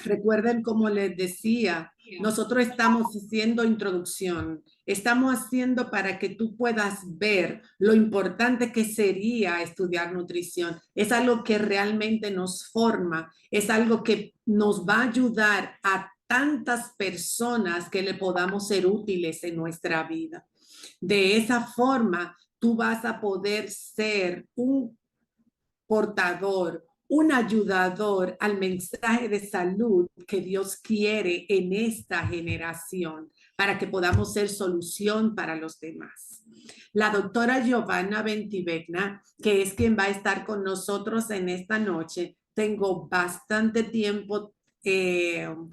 Recuerden, como les decía, nosotros estamos haciendo introducción, estamos haciendo para que tú puedas ver lo importante que sería estudiar nutrición. Es algo que realmente nos forma, es algo que nos va a ayudar a tantas personas que le podamos ser útiles en nuestra vida. De esa forma, tú vas a poder ser un portador, un ayudador al mensaje de salud que Dios quiere en esta generación para que podamos ser solución para los demás. La doctora Giovanna Bentivegna, que es quien va a estar con nosotros en esta noche, tengo bastante tiempo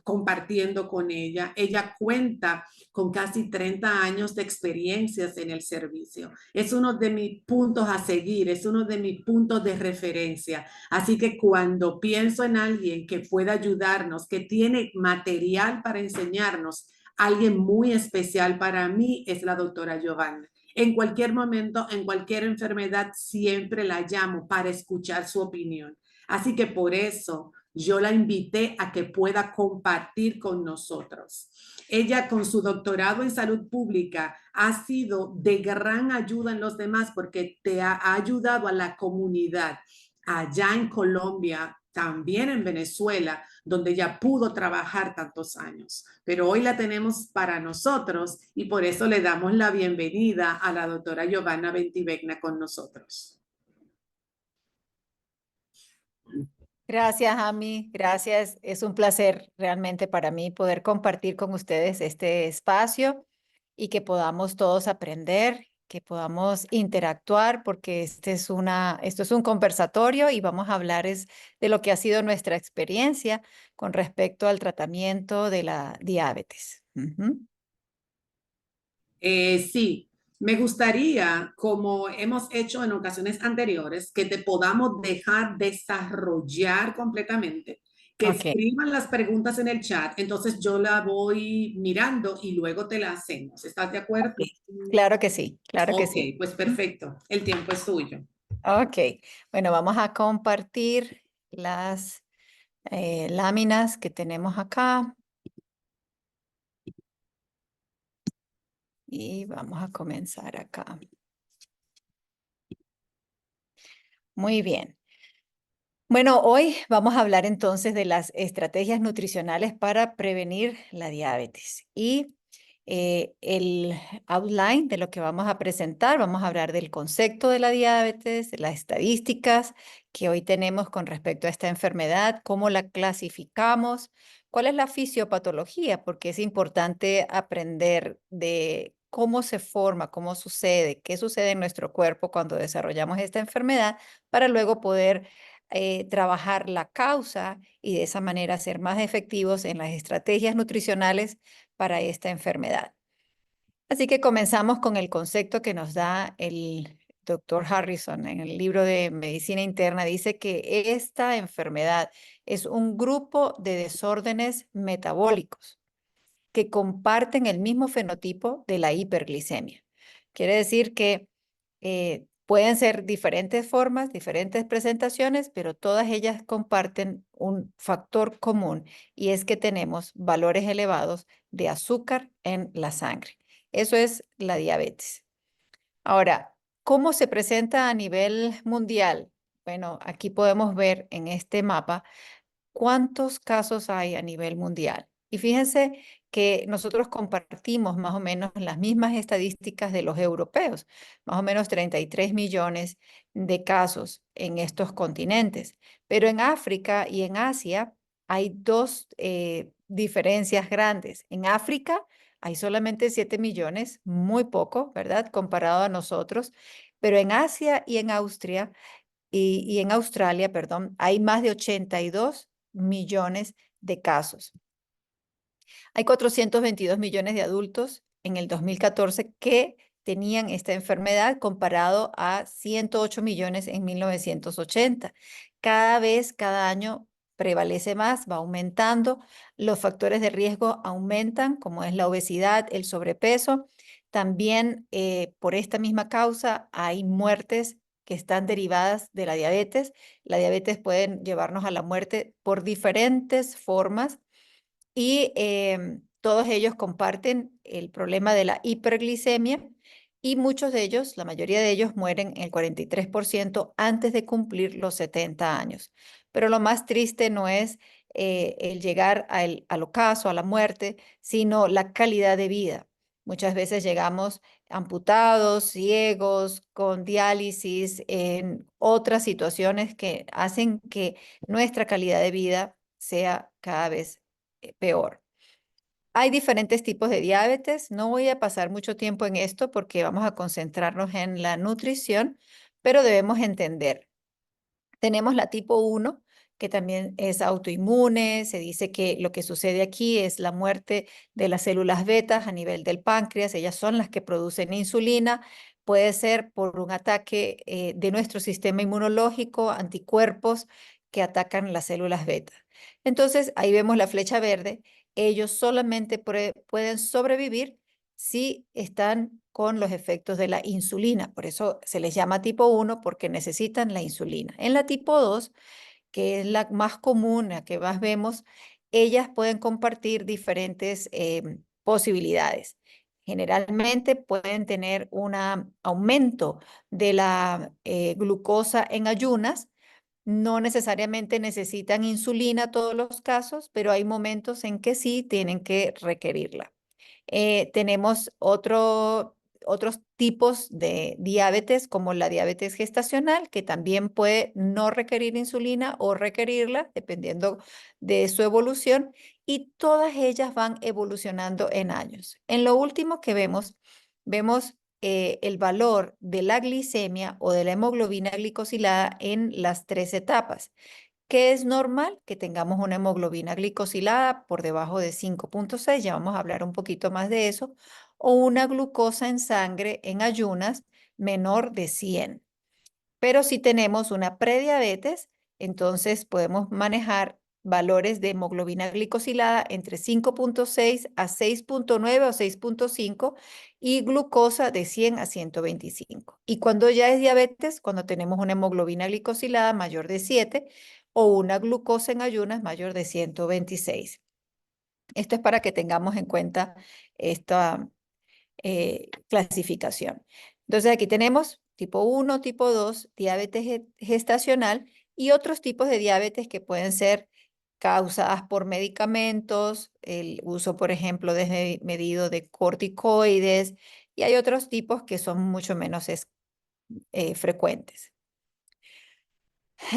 compartiendo con ella. Ella cuenta con casi 30 años de experiencias en el servicio. Es uno de mis puntos a seguir, es uno de mis puntos de referencia. Así que cuando pienso en alguien que pueda ayudarnos, que tiene material para enseñarnos, alguien muy especial para mí es la doctora Giovanna. En cualquier momento, en cualquier enfermedad, siempre la llamo para escuchar su opinión. Así que por eso yo la invité a que pueda compartir con nosotros. Ella, con su doctorado en salud pública, ha sido de gran ayuda en los demás porque te ha ayudado a la comunidad allá en Colombia, también en Venezuela, donde ella pudo trabajar tantos años. Pero hoy la tenemos para nosotros y por eso le damos la bienvenida a la doctora Giovanna Bentivegna con nosotros. Gracias, Ami. Gracias. Es un placer realmente para mí poder compartir con ustedes este espacio y que podamos todos aprender, que podamos interactuar, porque esto es un conversatorio y vamos a hablar de lo que ha sido nuestra experiencia con respecto al tratamiento de la diabetes. Sí, me gustaría, como hemos hecho en ocasiones anteriores, que te podamos dejar desarrollar completamente, que Ok, escriban las preguntas en el chat, entonces yo la voy mirando y luego te la hacemos. ¿Estás de acuerdo? claro que sí, claro que Ok, sí. pues perfecto. El tiempo es tuyo. Ok, bueno, vamos a compartir las láminas que tenemos acá y vamos a comenzar acá. Muy bien. Bueno, hoy vamos a hablar entonces de las estrategias nutricionales para prevenir la diabetes y el outline de lo que vamos a presentar. Vamos a hablar del concepto de la diabetes, de las estadísticas que hoy tenemos con respecto a esta enfermedad, cómo la clasificamos, cuál es la fisiopatología, porque es importante aprender de cómo se forma, cómo sucede, qué sucede en nuestro cuerpo cuando desarrollamos esta enfermedad para luego poder trabajar la causa y de esa manera ser más efectivos en las estrategias nutricionales para esta enfermedad. Así que comenzamos con el concepto que nos da el doctor Harrison en el libro de Medicina Interna. Dice que esta enfermedad es un grupo de desórdenes metabólicos que comparten el mismo fenotipo de la hiperglicemia. Quiere decir que pueden ser diferentes formas, diferentes presentaciones, pero todas ellas comparten un factor común y es que tenemos valores elevados de azúcar en la sangre. Eso es la diabetes. Ahora, ¿cómo se presenta a nivel mundial? Bueno, aquí podemos ver en este mapa cuántos casos hay a nivel mundial. Y fíjense que nosotros compartimos más o menos las mismas estadísticas de los europeos, más o menos 33 millones de casos en estos continentes. Pero en África y en Asia hay dos diferencias grandes. En África hay solamente 7 millones, muy poco, ¿verdad? Comparado a nosotros. Pero en Asia y en Austria y en Australia, perdón, hay más de 82 millones de casos. Hay 422 millones de adultos en el 2014 que tenían esta enfermedad comparado a 108 millones en 1980. Cada año prevalece más, va aumentando. Los factores de riesgo aumentan, como es la obesidad, el sobrepeso. También por esta misma causa hay muertes que están derivadas de la diabetes. La diabetes puede llevarnos a la muerte por diferentes formas y todos ellos comparten el problema de la hiperglicemia y muchos de ellos, la mayoría de ellos, mueren el 43% antes de cumplir los 70 años. Pero lo más triste no es el llegar al ocaso, a la muerte, sino la calidad de vida. Muchas veces llegamos amputados, ciegos, con diálisis, en otras situaciones que hacen que nuestra calidad de vida sea cada vez peor. Hay diferentes tipos de diabetes. No voy a pasar mucho tiempo en esto porque vamos a concentrarnos en la nutrición, pero debemos entender. Tenemos la tipo 1, que también es autoinmune. Se dice que lo que sucede aquí es la muerte de las células betas a nivel del páncreas. Ellas son las que producen insulina. Puede ser por un ataque de nuestro sistema inmunológico, anticuerpos que atacan las células beta. Entonces, ahí vemos la flecha verde. Ellos solamente pueden sobrevivir si están con los efectos de la insulina. Por eso se les llama tipo 1 porque necesitan la insulina. En la tipo 2, que es la más común, la que más vemos, ellas pueden compartir diferentes posibilidades. Generalmente pueden tener un aumento de la glucosa en ayunas. No necesariamente necesitan insulina todos los casos, pero hay momentos en que sí tienen que requerirla. Tenemos otros tipos de diabetes, como la diabetes gestacional, que también puede no requerir insulina o requerirla, dependiendo de su evolución, y todas ellas van evolucionando en años. En lo último que vemos el valor de la glicemia o de la hemoglobina glicosilada en las 3 etapas, que es normal que tengamos una hemoglobina glicosilada por debajo de 5,6, ya vamos a hablar un poquito más de eso, o una glucosa en sangre en ayunas menor de 100. Pero si tenemos una prediabetes, entonces podemos manejar valores de hemoglobina glicosilada entre 5,6 a 6,9 o 6,5 y glucosa de 100 a 125. Y cuando ya es diabetes, cuando tenemos una hemoglobina glicosilada mayor de 7 o una glucosa en ayunas mayor de 126. Esto es para que tengamos en cuenta esta clasificación. Entonces aquí tenemos tipo 1, tipo 2, diabetes gestacional y otros tipos de diabetes que pueden ser causadas por medicamentos, el uso, por ejemplo, desmedido de corticoides, y hay otros tipos que son mucho menos frecuentes.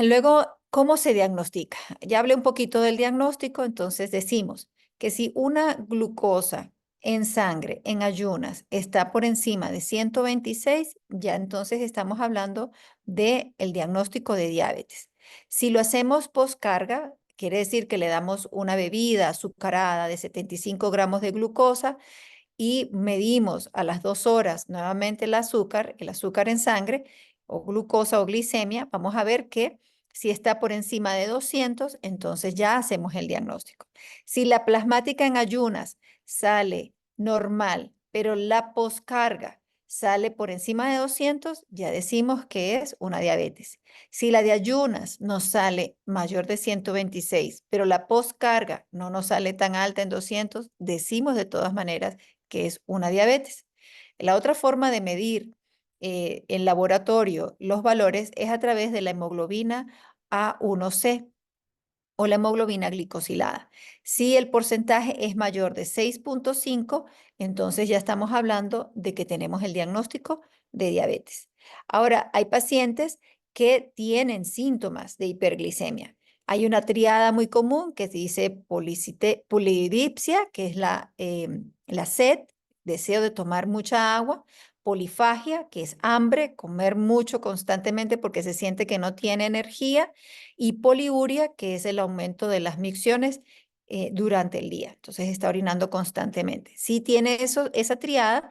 Luego, ¿cómo se diagnostica? Ya hablé un poquito del diagnóstico, entonces decimos que si una glucosa en sangre, en ayunas, está por encima de 126, ya entonces estamos hablando del diagnóstico de diabetes. Si lo hacemos postcarga, quiere decir que le damos una bebida azucarada de 75 gramos de glucosa y medimos a las 2 horas nuevamente el azúcar en sangre o glucosa o glicemia, vamos a ver que si está por encima de 200, entonces ya hacemos el diagnóstico. Si la plasmática en ayunas sale normal, pero la poscarga sale por encima de 200, ya decimos que es una diabetes. Si la de ayunas nos sale mayor de 126, pero la poscarga no nos sale tan alta en 200, decimos de todas maneras que es una diabetes. La otra forma de medir en laboratorio los valores es a través de la hemoglobina A1C o la hemoglobina glicosilada. Si el porcentaje es mayor de 6,5, entonces ya estamos hablando de que tenemos el diagnóstico de diabetes. Ahora, hay pacientes que tienen síntomas de hiperglicemia. Hay una triada muy común que se dice polidipsia, que es la sed, deseo de tomar mucha agua; polifagia, que es hambre, comer mucho constantemente porque se siente que no tiene energía; y poliuria, que es el aumento de las micciones durante el día. Entonces está orinando constantemente. Si tiene esa triada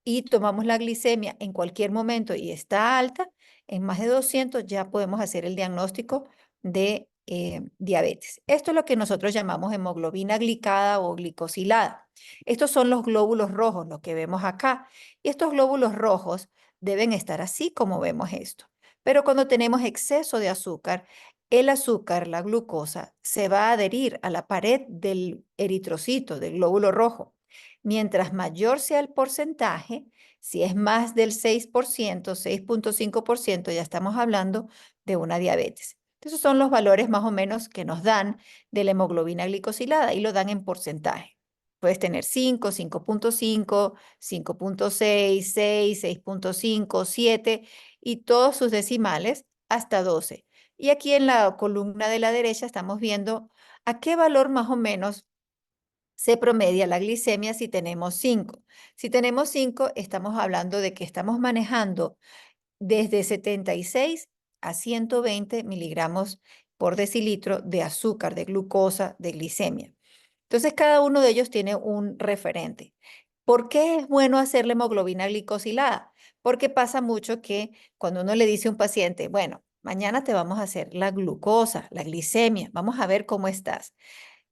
y tomamos la glicemia en cualquier momento y está alta, en más de 200, ya podemos hacer el diagnóstico de diabetes. Esto es lo que nosotros llamamos hemoglobina glicada o glicosilada. Estos son los glóbulos rojos, los que vemos acá. Y estos glóbulos rojos deben estar así como vemos esto. Pero cuando tenemos exceso de azúcar, el azúcar, la glucosa, se va a adherir a la pared del eritrocito, del glóbulo rojo. Mientras mayor sea el porcentaje, si es más del 6%, 6,5%, ya estamos hablando de una diabetes. Esos son los valores más o menos que nos dan de la hemoglobina glicosilada y lo dan en porcentaje. Puedes tener 5, 5,5, 5,6, 6, 6,5, 7 y todos sus decimales hasta 12. Y aquí en la columna de la derecha estamos viendo a qué valor más o menos se promedia la glicemia si tenemos 5. Si tenemos 5, estamos hablando de que estamos manejando desde 76 a 120 miligramos por decilitro de azúcar, de glucosa, de glicemia. Entonces, cada uno de ellos tiene un referente. ¿Por qué es bueno hacer la hemoglobina glicosilada? Porque pasa mucho que cuando uno le dice a un paciente, bueno, mañana te vamos a hacer la glucosa, la glicemia, vamos a ver cómo estás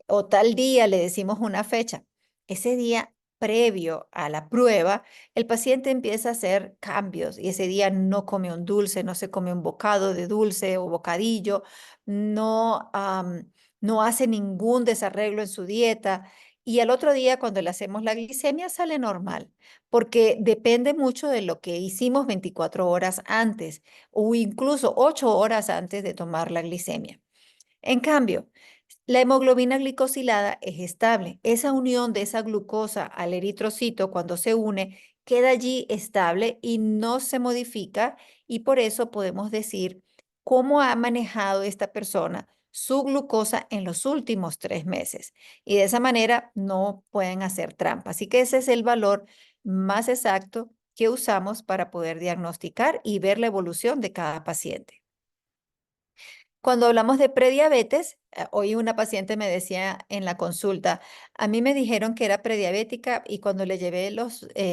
o tal día le decimos una fecha, ese día previo a la prueba, el paciente empieza a hacer cambios y ese día no come un dulce, no se come un bocado de dulce o bocadillo, no, no hace ningún desarreglo en su dieta. Y al otro día, cuando le hacemos la glicemia, sale normal, porque depende mucho de lo que hicimos 24 horas antes o incluso 8 horas antes de tomar la glicemia. En cambio, la hemoglobina glicosilada es estable. Esa unión de esa glucosa al eritrocito cuando se une queda allí estable y no se modifica y por eso podemos decir cómo ha manejado esta persona su glucosa en los últimos 3 meses. Y de esa manera no pueden hacer trampa. Así que ese es el valor más exacto que usamos para poder diagnosticar y ver la evolución de cada paciente. Cuando hablamos de prediabetes, hoy una paciente me decía en la consulta, a mí me dijeron que era prediabética y cuando le llevé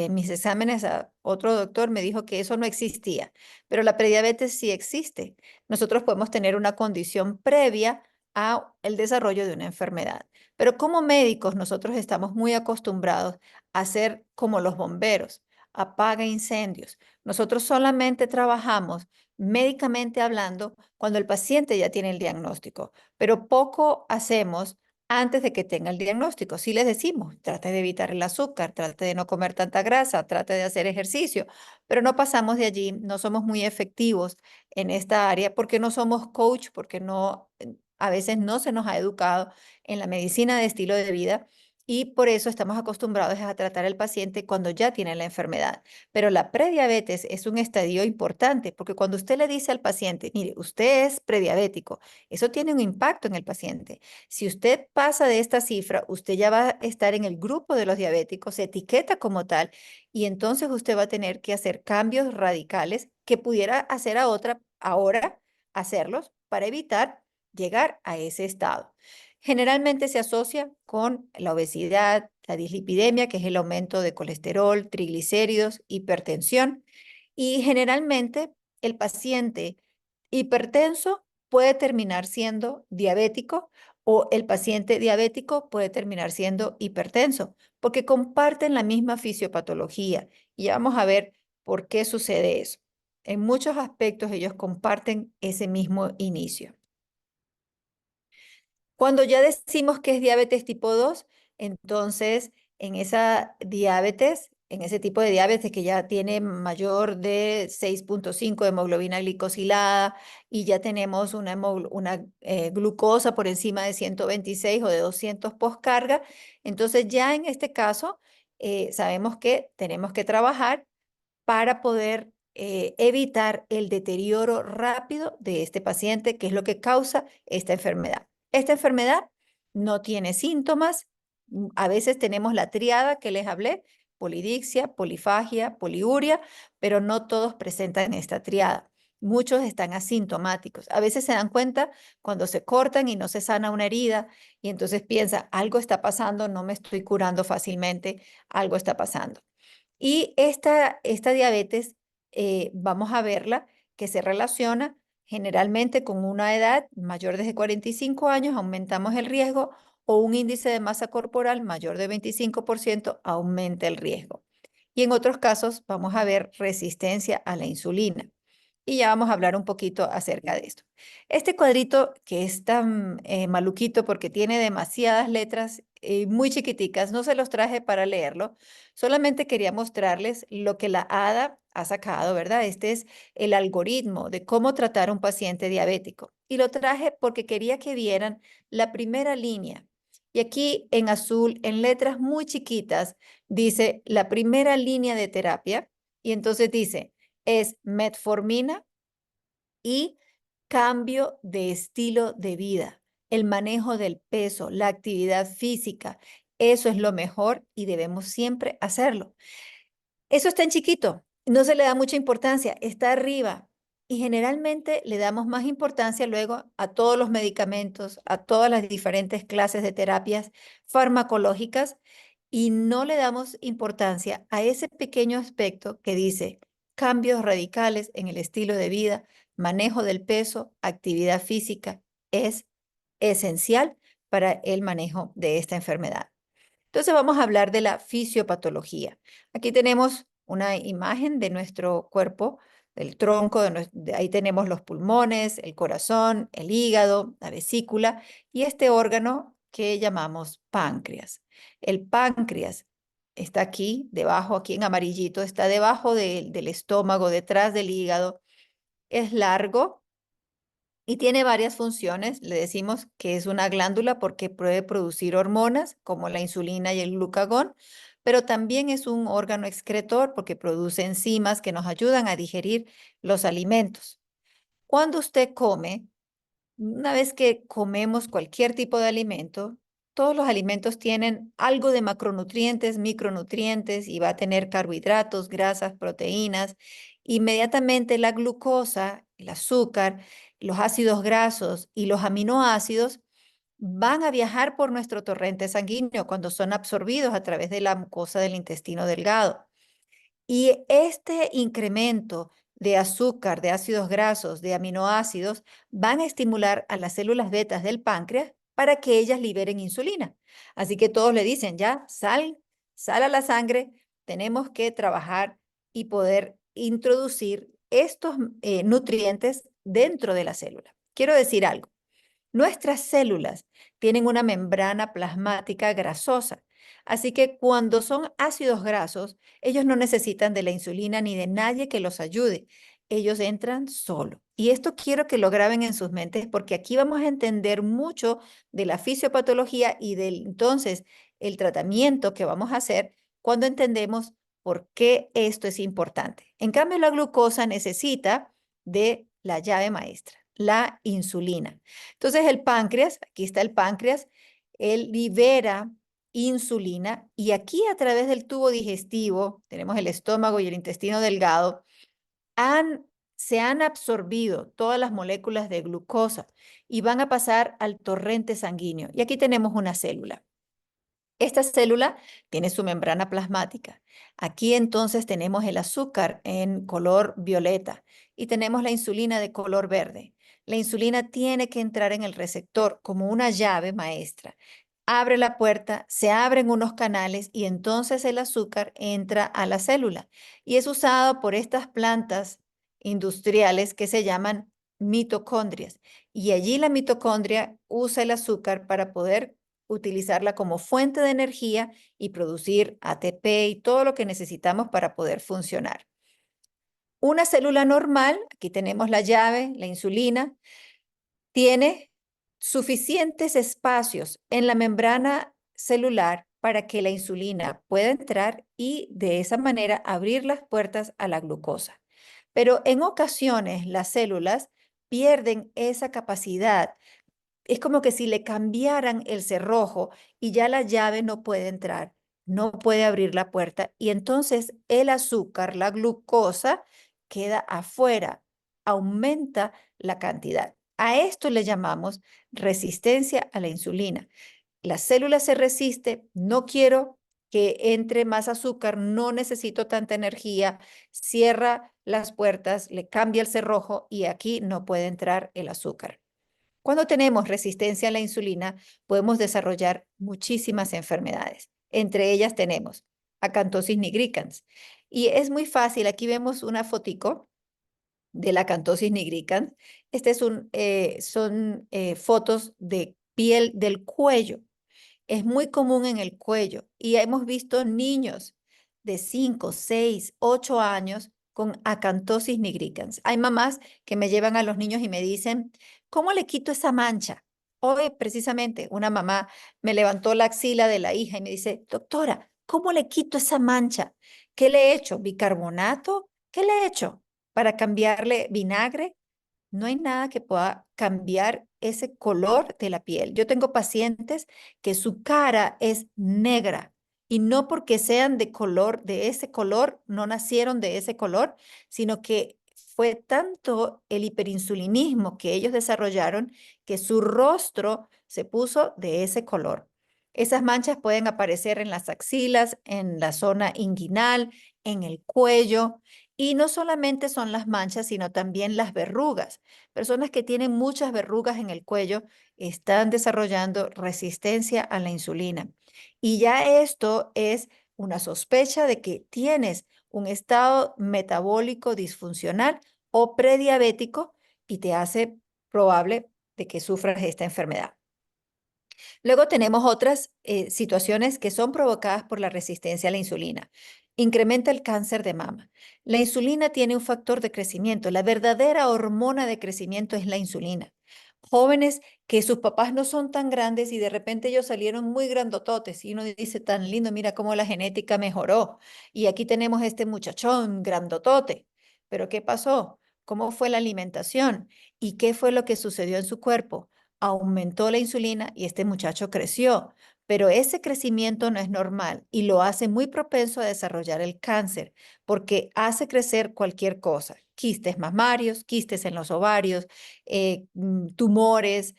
mis exámenes a otro doctor me dijo que eso no existía, pero la prediabetes sí existe. Nosotros podemos tener una condición previa a el desarrollo de una enfermedad, pero como médicos nosotros estamos muy acostumbrados a ser como los bomberos, apaga incendios. Nosotros solamente trabajamos médicamente hablando cuando el paciente ya tiene el diagnóstico, pero poco hacemos antes de que tenga el diagnóstico. Sí les decimos, trate de evitar el azúcar, trate de no comer tanta grasa, trate de hacer ejercicio, pero no pasamos de allí, no somos muy efectivos en esta área porque no somos coach, porque no, a veces no se nos ha educado en la medicina de estilo de vida y por eso estamos acostumbrados a tratar al paciente cuando ya tiene la enfermedad. Pero la prediabetes es un estadio importante porque cuando usted le dice al paciente, mire, usted es prediabético, eso tiene un impacto en el paciente. Si usted pasa de esta cifra, usted ya va a estar en el grupo de los diabéticos, se etiqueta como tal y entonces usted va a tener que hacer cambios radicales que pudiera hacer a otra ahora, hacerlos para evitar llegar a ese estado. Generalmente se asocia con la obesidad, la dislipidemia, que es el aumento de colesterol, triglicéridos, hipertensión. Y generalmente el paciente hipertenso puede terminar siendo diabético o el paciente diabético puede terminar siendo hipertenso, porque comparten la misma fisiopatología. Y ya vamos a ver por qué sucede eso. En muchos aspectos ellos comparten ese mismo inicio. Cuando ya decimos que es diabetes tipo 2, entonces en esa diabetes, en ese tipo de diabetes que ya tiene mayor de 6,5 de hemoglobina glicosilada y ya tenemos una glucosa por encima de 126 o de 200 postcarga, entonces ya en este caso sabemos que tenemos que trabajar para poder evitar el deterioro rápido de este paciente, que es lo que causa esta enfermedad. Esta enfermedad no tiene síntomas. A veces tenemos la triada que les hablé, polidixia, polifagia, poliuria, pero no todos presentan esta triada. Muchos están asintomáticos. A veces se dan cuenta cuando se cortan y no se sana una herida y entonces piensa, algo está pasando, no me estoy curando fácilmente, algo está pasando. Y esta diabetes, vamos a verla, que se relaciona generalmente con una edad mayor de 45 años, aumentamos el riesgo, o un índice de masa corporal mayor de 25% aumenta el riesgo. Y en otros casos vamos a ver resistencia a la insulina. Y ya vamos a hablar un poquito acerca de esto. Este cuadrito que es tan maluquito porque tiene demasiadas letras muy chiquiticas, no se los traje para leerlo, solamente quería mostrarles lo que la ADA ha sacado, ¿verdad? Este es el algoritmo de cómo tratar a un paciente diabético. Y lo traje porque quería que vieran la primera línea. Y aquí en azul, en letras muy chiquitas, dice la primera línea de terapia. Y entonces dice, es metformina y cambio de estilo de vida, el manejo del peso, la actividad física. Eso es lo mejor y debemos siempre hacerlo. Eso está en chiquito, no se le da mucha importancia, está arriba. Y generalmente le damos más importancia luego a todos los medicamentos, a todas las diferentes clases de terapias farmacológicas y no le damos importancia a ese pequeño aspecto que dice cambios radicales en el estilo de vida, manejo del peso, actividad física. Es esencial para el manejo de esta enfermedad. Entonces vamos a hablar de la fisiopatología. Aquí tenemos una imagen de nuestro cuerpo, del tronco, ahí tenemos los pulmones, el corazón, el hígado, la vesícula y este órgano que llamamos páncreas. El páncreas está aquí, debajo, aquí en amarillito, está debajo del estómago, detrás del hígado. Es largo, y tiene varias funciones. Le decimos que es una glándula porque puede producir hormonas como la insulina y el glucagón, pero también es un órgano excretor porque produce enzimas que nos ayudan a digerir los alimentos. Cuando usted come, una vez que comemos cualquier tipo de alimento, todos los alimentos tienen algo de macronutrientes, micronutrientes y va a tener carbohidratos, grasas, proteínas. Inmediatamente la glucosa, el azúcar, los ácidos grasos y los aminoácidos van a viajar por nuestro torrente sanguíneo cuando son absorbidos a través de la mucosa del intestino delgado. Y este incremento de azúcar, de ácidos grasos, de aminoácidos, van a estimular a las células betas del páncreas para que ellas liberen insulina. Así que todos le dicen, ya, sal a la sangre, tenemos que trabajar y poder introducir estos nutrientes dentro de la célula. Quiero decir algo. Nuestras células tienen una membrana plasmática grasosa, así que cuando son ácidos grasos, ellos no necesitan de la insulina ni de nadie que los ayude. Ellos entran solo. Y esto quiero que lo graben en sus mentes porque aquí vamos a entender mucho de la fisiopatología y del entonces el tratamiento que vamos a hacer cuando entendemos por qué esto es importante. En cambio, la glucosa necesita de la llave maestra, la insulina. Entonces el páncreas, aquí está el páncreas, él libera insulina y aquí a través del tubo digestivo, tenemos el estómago y el intestino delgado, se han absorbido todas las moléculas de glucosa y van a pasar al torrente sanguíneo. Y aquí tenemos una célula. Esta célula tiene su membrana plasmática. Aquí entonces tenemos el azúcar en color violeta y tenemos la insulina de color verde. La insulina tiene que entrar en el receptor como una llave maestra. Abre la puerta, se abren unos canales y entonces el azúcar entra a la célula y es usado por estas plantas industriales que se llaman mitocondrias. Y allí la mitocondria usa el azúcar para poder utilizarla como fuente de energía y producir ATP y todo lo que necesitamos para poder funcionar. Una célula normal, aquí tenemos la llave, la insulina, tiene suficientes espacios en la membrana celular para que la insulina pueda entrar y de esa manera abrir las puertas a la glucosa. Pero en ocasiones las células pierden esa capacidad. Es como que si le cambiaran el cerrojo y ya la llave no puede entrar, no puede abrir la puerta y entonces el azúcar, la glucosa, queda afuera, aumenta la cantidad. A esto le llamamos resistencia a la insulina. La célula se resiste, no quiero que entre más azúcar, no necesito tanta energía, cierra las puertas, le cambia el cerrojo y aquí no puede entrar el azúcar. Cuando tenemos resistencia a la insulina, podemos desarrollar muchísimas enfermedades. Entre ellas tenemos acantosis nigricans. Y es muy fácil, aquí vemos una fotico de la acantosis nigricans. Son fotos de piel del cuello. Es muy común en el cuello y hemos visto niños de 5, 6, 8 años con acantosis nigricans. Hay mamás que me llevan a los niños y me dicen, ¿cómo le quito esa mancha? Hoy precisamente una mamá me levantó la axila de la hija y me dice, doctora, ¿cómo le quito esa mancha? ¿Qué le he hecho? ¿Bicarbonato? ¿Qué le he hecho? ¿Para cambiarle vinagre? No hay nada que pueda cambiar ese color de la piel. Yo tengo pacientes que su cara es negra y no porque sean de color, de ese color, no nacieron de ese color, sino que fue tanto el hiperinsulinismo que ellos desarrollaron que su rostro se puso de ese color. Esas manchas pueden aparecer en las axilas, en la zona inguinal, en el cuello. Y no solamente son las manchas, sino también las verrugas. Personas que tienen muchas verrugas en el cuello están desarrollando resistencia a la insulina. Y ya esto es una sospecha de que tienes un estado metabólico disfuncional o prediabético y te hace probable de que sufras esta enfermedad. Luego tenemos otras situaciones que son provocadas por la resistencia a la insulina. Incrementa el cáncer de mama. La insulina tiene un factor de crecimiento. La verdadera hormona de crecimiento es la insulina. Jóvenes que sus papás no son tan grandes y de repente ellos salieron muy grandototes y uno dice tan lindo, mira cómo la genética mejoró. Y aquí tenemos este muchachón grandotote. Pero ¿qué pasó? ¿Cómo fue la alimentación? ¿Y qué fue lo que sucedió en su cuerpo? Aumentó la insulina y este muchacho creció, pero ese crecimiento no es normal y lo hace muy propenso a desarrollar el cáncer porque hace crecer cualquier cosa, quistes mamarios, quistes en los ovarios, tumores,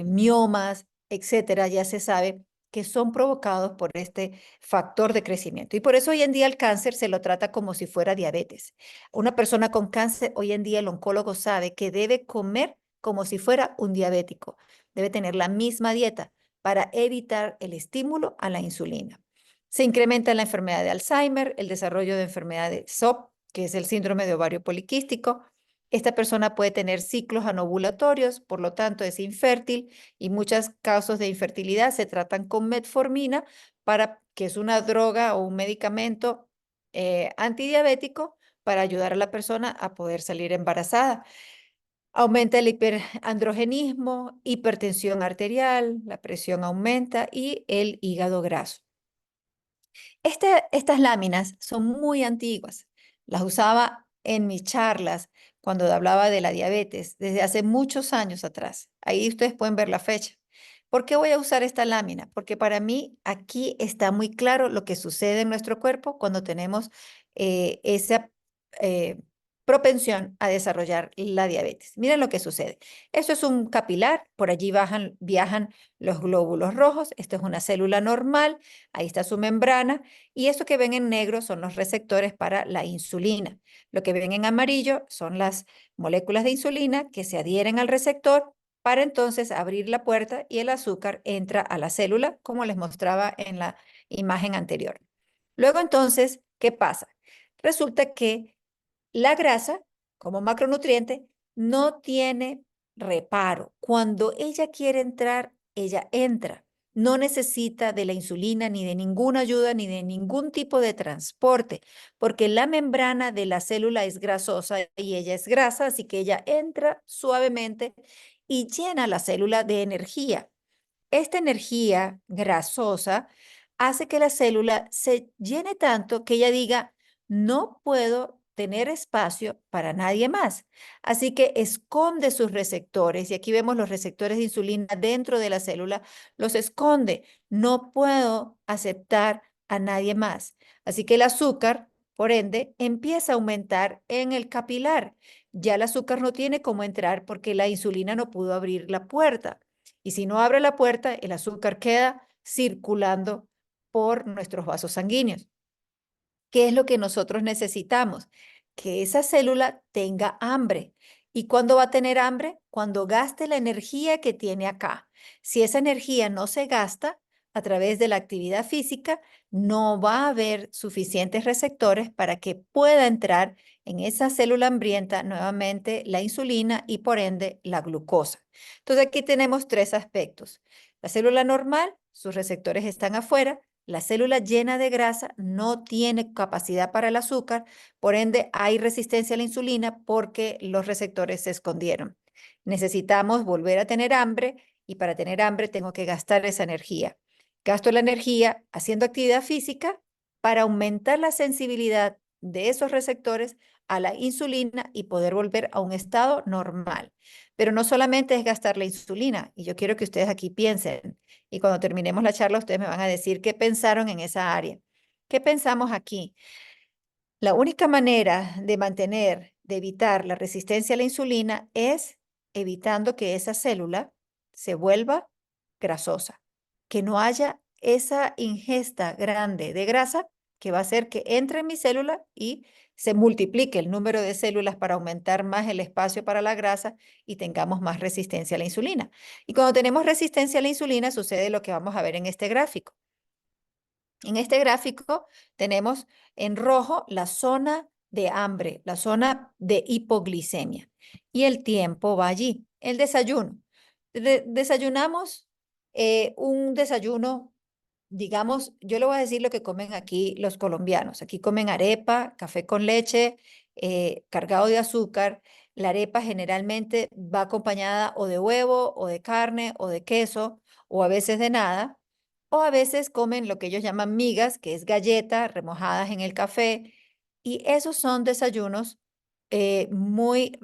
miomas, etcétera, ya se sabe que son provocados por este factor de crecimiento. Y por eso hoy en día el cáncer se lo trata como si fuera diabetes. Una persona con cáncer, hoy en día el oncólogo sabe que debe comer como si fuera un diabético. Debe tener la misma dieta para evitar el estímulo a la insulina. Se incrementa la enfermedad de Alzheimer, el desarrollo de enfermedad de SOP, que es el síndrome de ovario poliquístico. Esta persona puede tener ciclos anovulatorios, por lo tanto es infértil y muchos casos de infertilidad se tratan con metformina, que es una droga o un medicamento antidiabético para ayudar a la persona a poder salir embarazada. Aumenta el hiperandrogenismo, hipertensión arterial, la presión aumenta y el hígado graso. Estas láminas son muy antiguas. Las usaba en mis charlas cuando hablaba de la diabetes desde hace muchos años atrás. Ahí ustedes pueden ver la fecha. ¿Por qué voy a usar esta lámina? Porque para mí aquí está muy claro lo que sucede en nuestro cuerpo cuando tenemos esa eh, propensión a desarrollar la diabetes. Miren lo que sucede. Esto es un capilar, por allí viajan los glóbulos rojos. Esto es una célula normal, ahí está su membrana. Y esto que ven en negro son los receptores para la insulina. Lo que ven en amarillo son las moléculas de insulina que se adhieren al receptor para entonces abrir la puerta y el azúcar entra a la célula, como les mostraba en la imagen anterior. Luego entonces, ¿qué pasa? Resulta que la grasa, como macronutriente, no tiene reparo. Cuando ella quiere entrar, ella entra. No necesita de la insulina ni de ninguna ayuda ni de ningún tipo de transporte, porque la membrana de la célula es grasosa y ella es grasa, así que ella entra suavemente y llena la célula de energía. Esta energía grasosa hace que la célula se llene tanto que ella diga, no puedo tener espacio para nadie más. Así que esconde sus receptores, y aquí vemos los receptores de insulina dentro de la célula, los esconde. No puedo aceptar a nadie más. Así que el azúcar, por ende, empieza a aumentar en el capilar. Ya el azúcar no tiene cómo entrar porque la insulina no pudo abrir la puerta. Y si no abre la puerta, el azúcar queda circulando por nuestros vasos sanguíneos. ¿Qué es lo que nosotros necesitamos? Que esa célula tenga hambre. ¿Y cuándo va a tener hambre? Cuando gaste la energía que tiene acá. Si esa energía no se gasta, a través de la actividad física, no va a haber suficientes receptores para que pueda entrar en esa célula hambrienta nuevamente la insulina y por ende la glucosa. Entonces aquí tenemos tres aspectos. La célula normal, sus receptores están afuera. La célula llena de grasa no tiene capacidad para el azúcar, por ende hay resistencia a la insulina porque los receptores se escondieron. Necesitamos volver a tener hambre y para tener hambre tengo que gastar esa energía. Gasto la energía haciendo actividad física para aumentar la sensibilidad de esos receptores a la insulina y poder volver a un estado normal. Pero no solamente es gastar la insulina, y yo quiero que ustedes aquí piensen, y cuando terminemos la charla ustedes me van a decir qué pensaron en esa área. ¿Qué pensamos aquí? La única manera de mantener, de evitar la resistencia a la insulina es evitando que esa célula se vuelva grasosa, que no haya esa ingesta grande de grasa que va a hacer que entre en mi célula y se multiplique el número de células para aumentar más el espacio para la grasa y tengamos más resistencia a la insulina. Y cuando tenemos resistencia a la insulina sucede lo que vamos a ver en este gráfico. En este gráfico tenemos en rojo la zona de hambre, la zona de hipoglicemia. Y el tiempo va allí. El desayuno. Desayunamos un desayuno, digamos, yo le voy a decir lo que comen aquí los colombianos. Aquí comen arepa, café con leche, cargado de azúcar. La arepa generalmente va acompañada o de huevo, o de carne, o de queso, o a veces de nada. O a veces comen lo que ellos llaman migas, que es galleta remojadas en el café. Y esos son desayunos muy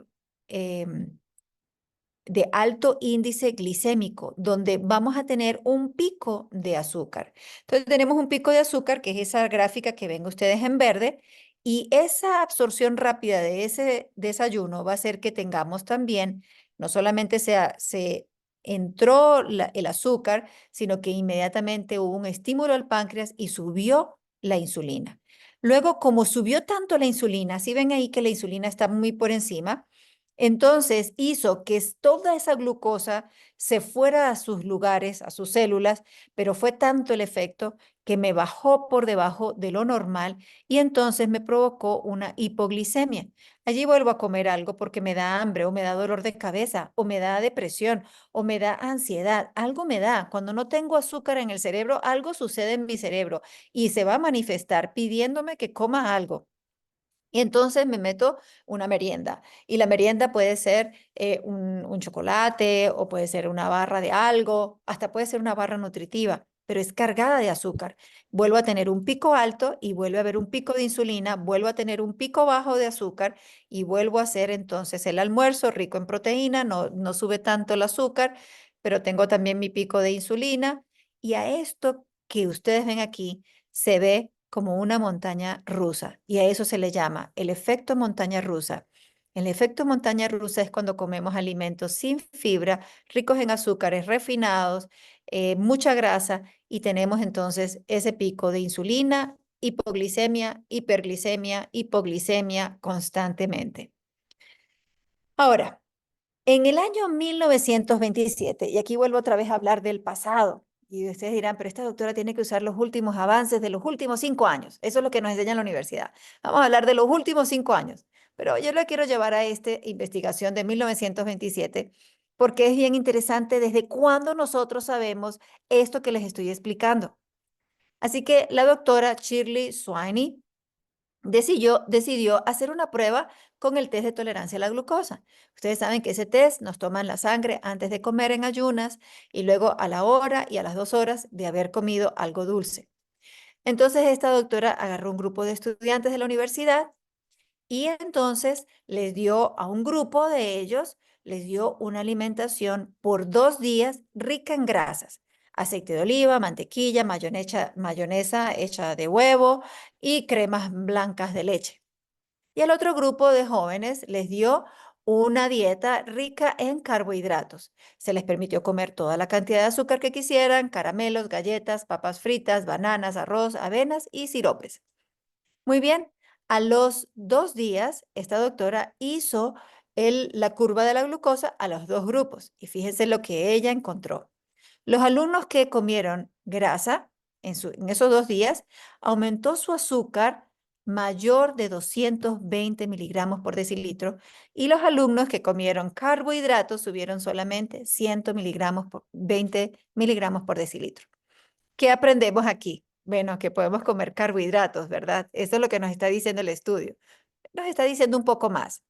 de alto índice glicémico, donde vamos a tener un pico de azúcar. Entonces tenemos un pico de azúcar, que es esa gráfica que ven ustedes en verde, y esa absorción rápida de ese desayuno va a hacer que tengamos también, no solamente se entró el azúcar, sino que inmediatamente hubo un estímulo al páncreas y subió la insulina. Luego, como subió tanto la insulina, si ven ahí que la insulina está muy por encima, entonces hizo que toda esa glucosa se fuera a sus lugares, a sus células, pero fue tanto el efecto que me bajó por debajo de lo normal y entonces me provocó una hipoglicemia. Allí vuelvo a comer algo porque me da hambre o me da dolor de cabeza o me da depresión o me da ansiedad. Algo me da. Cuando no tengo azúcar en el cerebro, algo sucede en mi cerebro y se va a manifestar pidiéndome que coma algo. Y entonces me meto una merienda. Y la merienda puede ser un chocolate o puede ser una barra de algo, hasta puede ser una barra nutritiva, pero es cargada de azúcar. Vuelvo a tener un pico alto y vuelve a haber un pico de insulina, vuelvo a tener un pico bajo de azúcar y vuelvo a hacer entonces el almuerzo rico en proteína, no sube tanto el azúcar, pero tengo también mi pico de insulina. Y a esto que ustedes ven aquí se ve como una montaña rusa y a eso se le llama el efecto montaña rusa. El efecto montaña rusa es cuando comemos alimentos sin fibra, ricos en azúcares refinados, mucha grasa y tenemos entonces ese pico de insulina, hipoglicemia, hiperglicemia, hipoglicemia constantemente. Ahora, en el año 1927, y aquí vuelvo otra vez a hablar del pasado, y ustedes dirán, pero esta doctora tiene que usar los últimos avances de los últimos 5 años. Eso es lo que nos enseña en la universidad. Vamos a hablar de los últimos 5 años. Pero yo le quiero llevar a esta investigación de 1927 porque es bien interesante desde cuándo nosotros sabemos esto que les estoy explicando. Así que la doctora Shirley Swainey decidió hacer una prueba con el test de tolerancia a la glucosa. Ustedes saben que ese test nos toman la sangre antes de comer en ayunas y luego a la hora y a las 2 horas de haber comido algo dulce. Entonces esta doctora agarró un grupo de estudiantes de la universidad y entonces les dio a un grupo de ellos, les dio una alimentación por 2 días rica en grasas. Aceite de oliva, mantequilla, mayonesa hecha de huevo y cremas blancas de leche. Y al otro grupo de jóvenes les dio una dieta rica en carbohidratos. Se les permitió comer toda la cantidad de azúcar que quisieran, caramelos, galletas, papas fritas, bananas, arroz, avenas y siropes. Muy bien, a los 2 días, esta doctora hizo la curva de la glucosa a los dos grupos y fíjense lo que ella encontró. Los alumnos que comieron grasa en esos 2 días, aumentó su azúcar mayor de 220 miligramos por decilitro, y los alumnos que comieron carbohidratos subieron solamente 20 miligramos por decilitro. ¿Qué aprendemos aquí? Bueno, que podemos comer carbohidratos, ¿verdad? Eso es lo que nos está diciendo el estudio. Nos está diciendo un poco más.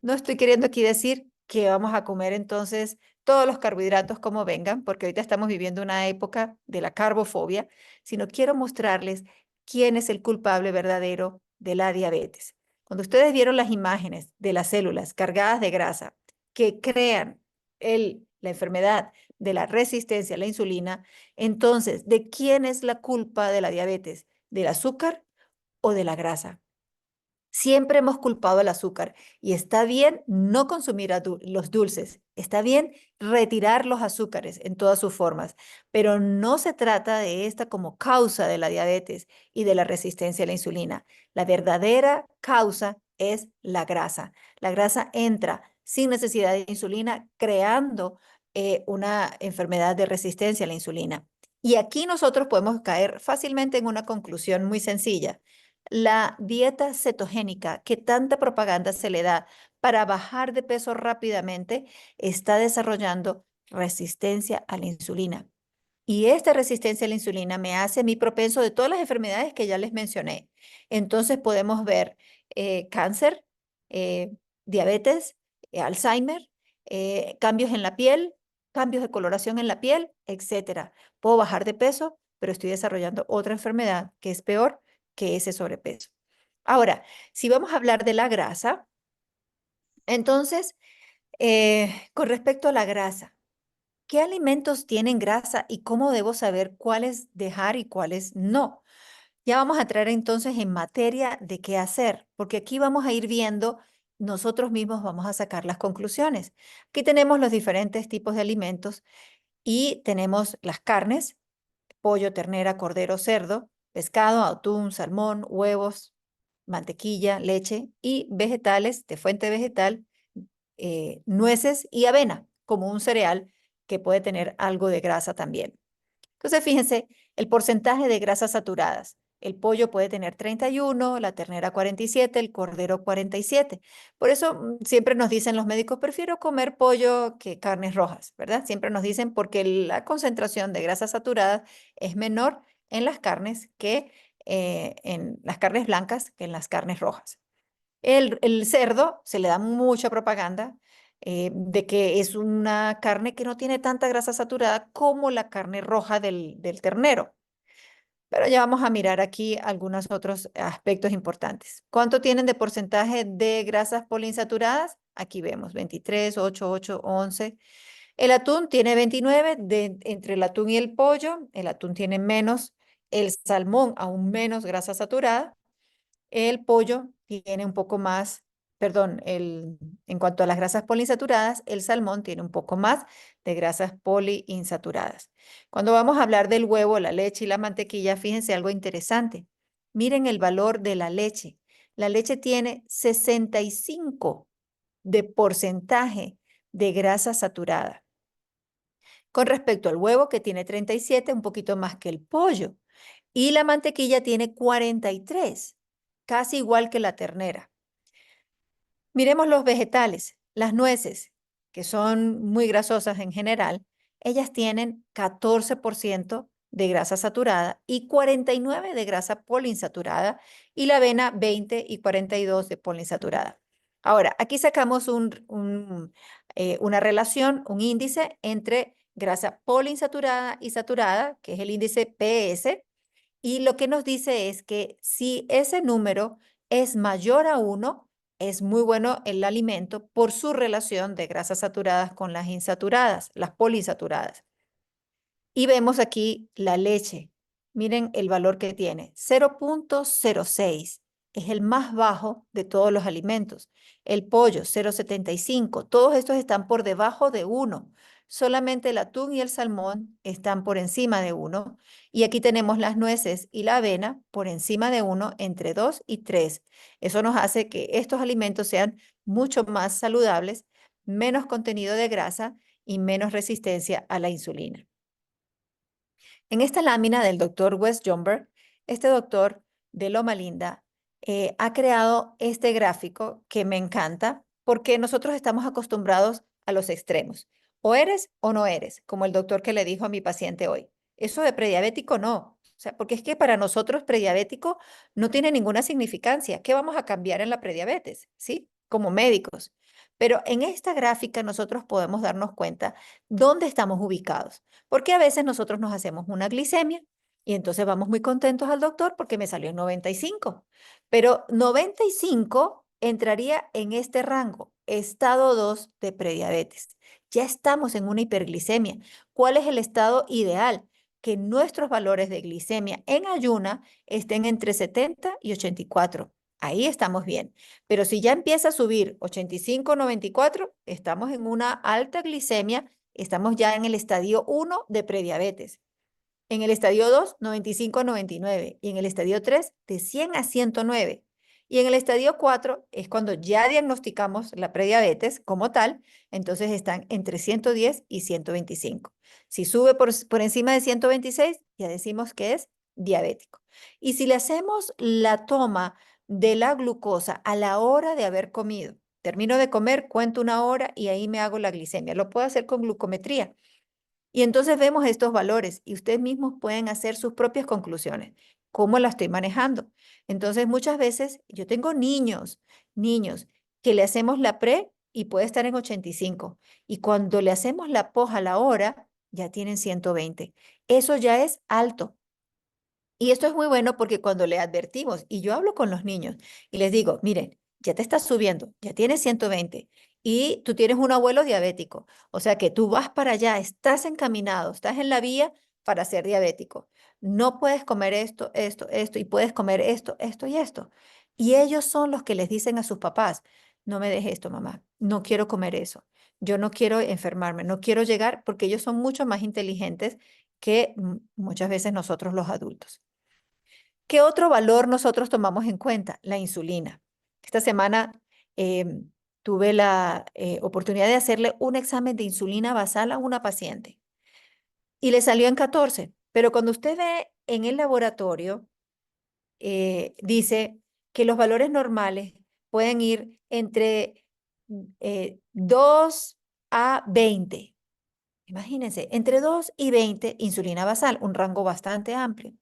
No estoy queriendo aquí decir que vamos a comer entonces todos los carbohidratos como vengan, porque ahorita estamos viviendo una época de la carbofobia, sino quiero mostrarles quién es el culpable verdadero de la diabetes. Cuando ustedes vieron las imágenes de las células cargadas de grasa que crean la enfermedad de la resistencia a la insulina, entonces, ¿de quién es la culpa de la diabetes? ¿Del azúcar o de la grasa? Siempre hemos culpado al azúcar y está bien no consumir los dulces, está bien retirar los azúcares en todas sus formas, pero no se trata de esta como causa de la diabetes y de la resistencia a la insulina. La verdadera causa es la grasa. La grasa entra sin necesidad de insulina, creando una enfermedad de resistencia a la insulina. Y aquí nosotros podemos caer fácilmente en una conclusión muy sencilla. La dieta cetogénica que tanta propaganda se le da para bajar de peso rápidamente está desarrollando resistencia a la insulina. Y esta resistencia a la insulina me hace a mí propenso de todas las enfermedades que ya les mencioné. Entonces podemos ver cáncer, eh, diabetes, Alzheimer, cambios en la piel, cambios de coloración en la piel, etcétera. Puedo bajar de peso, pero estoy desarrollando otra enfermedad que es peor que ese sobrepeso. Ahora, si vamos a hablar de la grasa, entonces, con respecto a la grasa, ¿qué alimentos tienen grasa y cómo debo saber cuáles dejar y cuáles no? Ya vamos a entrar entonces en materia de qué hacer, porque aquí vamos a ir viendo, nosotros mismos vamos a sacar las conclusiones. Aquí tenemos los diferentes tipos de alimentos y tenemos las carnes, pollo, ternera, cordero, cerdo, pescado, atún, salmón, huevos, mantequilla, leche y vegetales de fuente vegetal, nueces y avena, como un cereal que puede tener algo de grasa también. Entonces, fíjense, el porcentaje de grasas saturadas. El pollo puede tener 31, la ternera 47, el cordero 47. Por eso siempre nos dicen los médicos, prefiero comer pollo que carnes rojas, ¿verdad? Siempre nos dicen porque la concentración de grasas saturadas es menor en las carnes que en las carnes blancas que en las carnes rojas. El cerdo se le da mucha propaganda de que es una carne que no tiene tanta grasa saturada como la carne roja del ternero. Pero ya vamos a mirar aquí algunos otros aspectos importantes. ¿Cuánto tienen de porcentaje de grasas poliinsaturadas? Aquí vemos 23, 8, 8, 11. El atún tiene 29, entre el atún y el pollo, el atún tiene menos, el salmón aún menos grasa saturada. El pollo tiene un poco más, perdón, en cuanto a las grasas poliinsaturadas, el salmón tiene un poco más de grasas poliinsaturadas. Cuando vamos a hablar del huevo, la leche y la mantequilla, fíjense algo interesante. Miren el valor de la leche. La leche tiene 65 de porcentaje de grasa saturada. Con respecto al huevo, que tiene 37, un poquito más que el pollo. Y la mantequilla tiene 43, casi igual que la ternera. Miremos los vegetales, las nueces, que son muy grasosas en general, ellas tienen 14% de grasa saturada y 49 de grasa poliinsaturada, y la avena 20 y 42 de poliinsaturada. Ahora, aquí sacamos una relación, un índice entre grasa poliinsaturada y saturada, que es el índice PS, y lo que nos dice es que si ese número es mayor a 1, es muy bueno el alimento por su relación de grasas saturadas con las insaturadas, las poliinsaturadas. Y vemos aquí la leche. Miren el valor que tiene, 0.06. Es el más bajo de todos los alimentos. El pollo, 0.75. Todos estos están por debajo de 1. Solamente el atún y el salmón están por encima de 1. Y aquí tenemos las nueces y la avena por encima de 1, entre 2 y 3. Eso nos hace que estos alimentos sean mucho más saludables, menos contenido de grasa y menos resistencia a la insulina. En esta lámina del doctor Wes Jomberg, este doctor de Loma Linda ha creado este gráfico que me encanta porque nosotros estamos acostumbrados a los extremos. O eres o no eres, como el doctor que le dijo a mi paciente hoy. Eso de prediabético no. O sea, porque es que para nosotros prediabético no tiene ninguna significancia. ¿Qué vamos a cambiar en la prediabetes? ¿Sí? Como médicos. Pero en esta gráfica nosotros podemos darnos cuenta dónde estamos ubicados. Porque a veces nosotros nos hacemos una glicemia y entonces vamos muy contentos al doctor porque me salió en 95. Pero 95 entraría en este rango, estado 2 de prediabetes. Ya estamos en una hiperglicemia. ¿Cuál es el estado ideal? Que nuestros valores de glicemia en ayuna estén entre 70 y 84. Ahí estamos bien. Pero si ya empieza a subir 85, 94, estamos en una alta glicemia, estamos ya en el estadio 1 de prediabetes. En el estadio 2, 95 a 99. Y en el estadio 3, de 100 a 109. Y en el estadio 4 es cuando ya diagnosticamos la prediabetes como tal, entonces están entre 110 y 125. Si sube por encima de 126, ya decimos que es diabético. Y si le hacemos la toma de la glucosa a la hora de haber comido, termino de comer, cuento una hora y ahí me hago la glicemia. Lo puedo hacer con glucometría. Y entonces vemos estos valores y ustedes mismos pueden hacer sus propias conclusiones. ¿Cómo la estoy manejando? Entonces, muchas veces yo tengo niños que le hacemos la pre y puede estar en 85. Y cuando le hacemos la post a la hora, ya tienen 120. Eso ya es alto. Y esto es muy bueno porque cuando le advertimos, y yo hablo con los niños y les digo, miren, ya te estás subiendo, ya tienes 120 y tú tienes un abuelo diabético, o sea que tú vas para allá, estás encaminado, estás en la vía para ser diabético. No puedes comer esto y puedes comer esto y esto. Y ellos son los que les dicen a sus papás, no me dejes esto, mamá, no quiero comer eso, yo no quiero enfermarme, no quiero llegar porque ellos son mucho más inteligentes que muchas veces nosotros los adultos. ¿Qué otro valor nosotros tomamos en cuenta? La insulina. Esta semana tuve la oportunidad de hacerle un examen de insulina basal a una paciente y le salió en 14, pero cuando usted ve en el laboratorio, dice que los valores normales pueden ir entre 2 a 20. Imagínense, entre 2 y 20 insulina basal, un rango bastante amplio.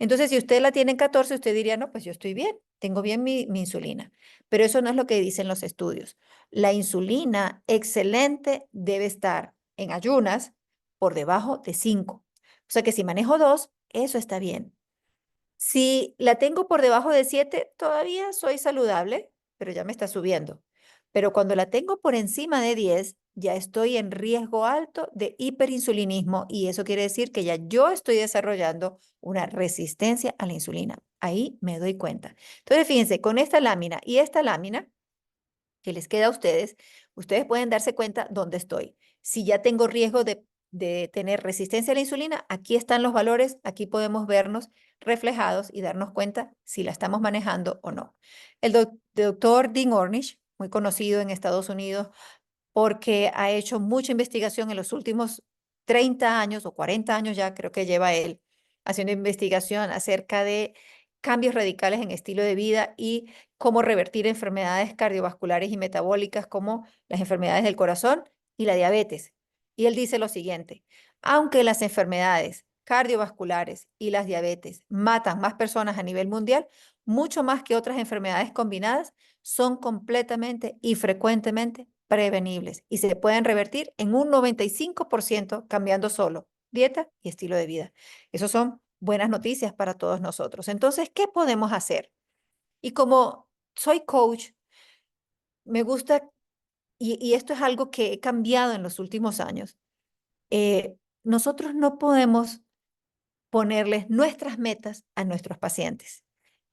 Entonces, si usted la tiene en 14, usted diría, no, pues yo estoy bien, tengo bien mi insulina. Pero eso no es lo que dicen los estudios. La insulina excelente debe estar en ayunas por debajo de 5. O sea que si manejo 2, eso está bien. Si la tengo por debajo de 7, todavía soy saludable, pero ya me está subiendo. Pero cuando la tengo por encima de 10, ya estoy en riesgo alto de hiperinsulinismo y eso quiere decir que ya yo estoy desarrollando una resistencia a la insulina. Ahí me doy cuenta. Entonces, fíjense, con esta lámina y esta lámina que les queda a ustedes, ustedes pueden darse cuenta dónde estoy. Si ya tengo riesgo de tener resistencia a la insulina, aquí están los valores, aquí podemos vernos reflejados y darnos cuenta si la estamos manejando o no. El doctor Dean Ornish, muy conocido en Estados Unidos, porque ha hecho mucha investigación en los últimos 30 años o 40 años ya, creo que lleva él, haciendo investigación acerca de cambios radicales en estilo de vida y cómo revertir enfermedades cardiovasculares y metabólicas como las enfermedades del corazón y la diabetes. Y él dice lo siguiente, aunque las enfermedades cardiovasculares y las diabetes matan más personas a nivel mundial, mucho más que otras enfermedades combinadas, son completamente y frecuentemente prevenibles y se pueden revertir en un 95% cambiando solo dieta y estilo de vida. Esas son buenas noticias para todos nosotros. Entonces, ¿qué podemos hacer? Y como soy coach, me gusta, y esto es algo que he cambiado en los últimos años, nosotros no podemos ponerles nuestras metas a nuestros pacientes.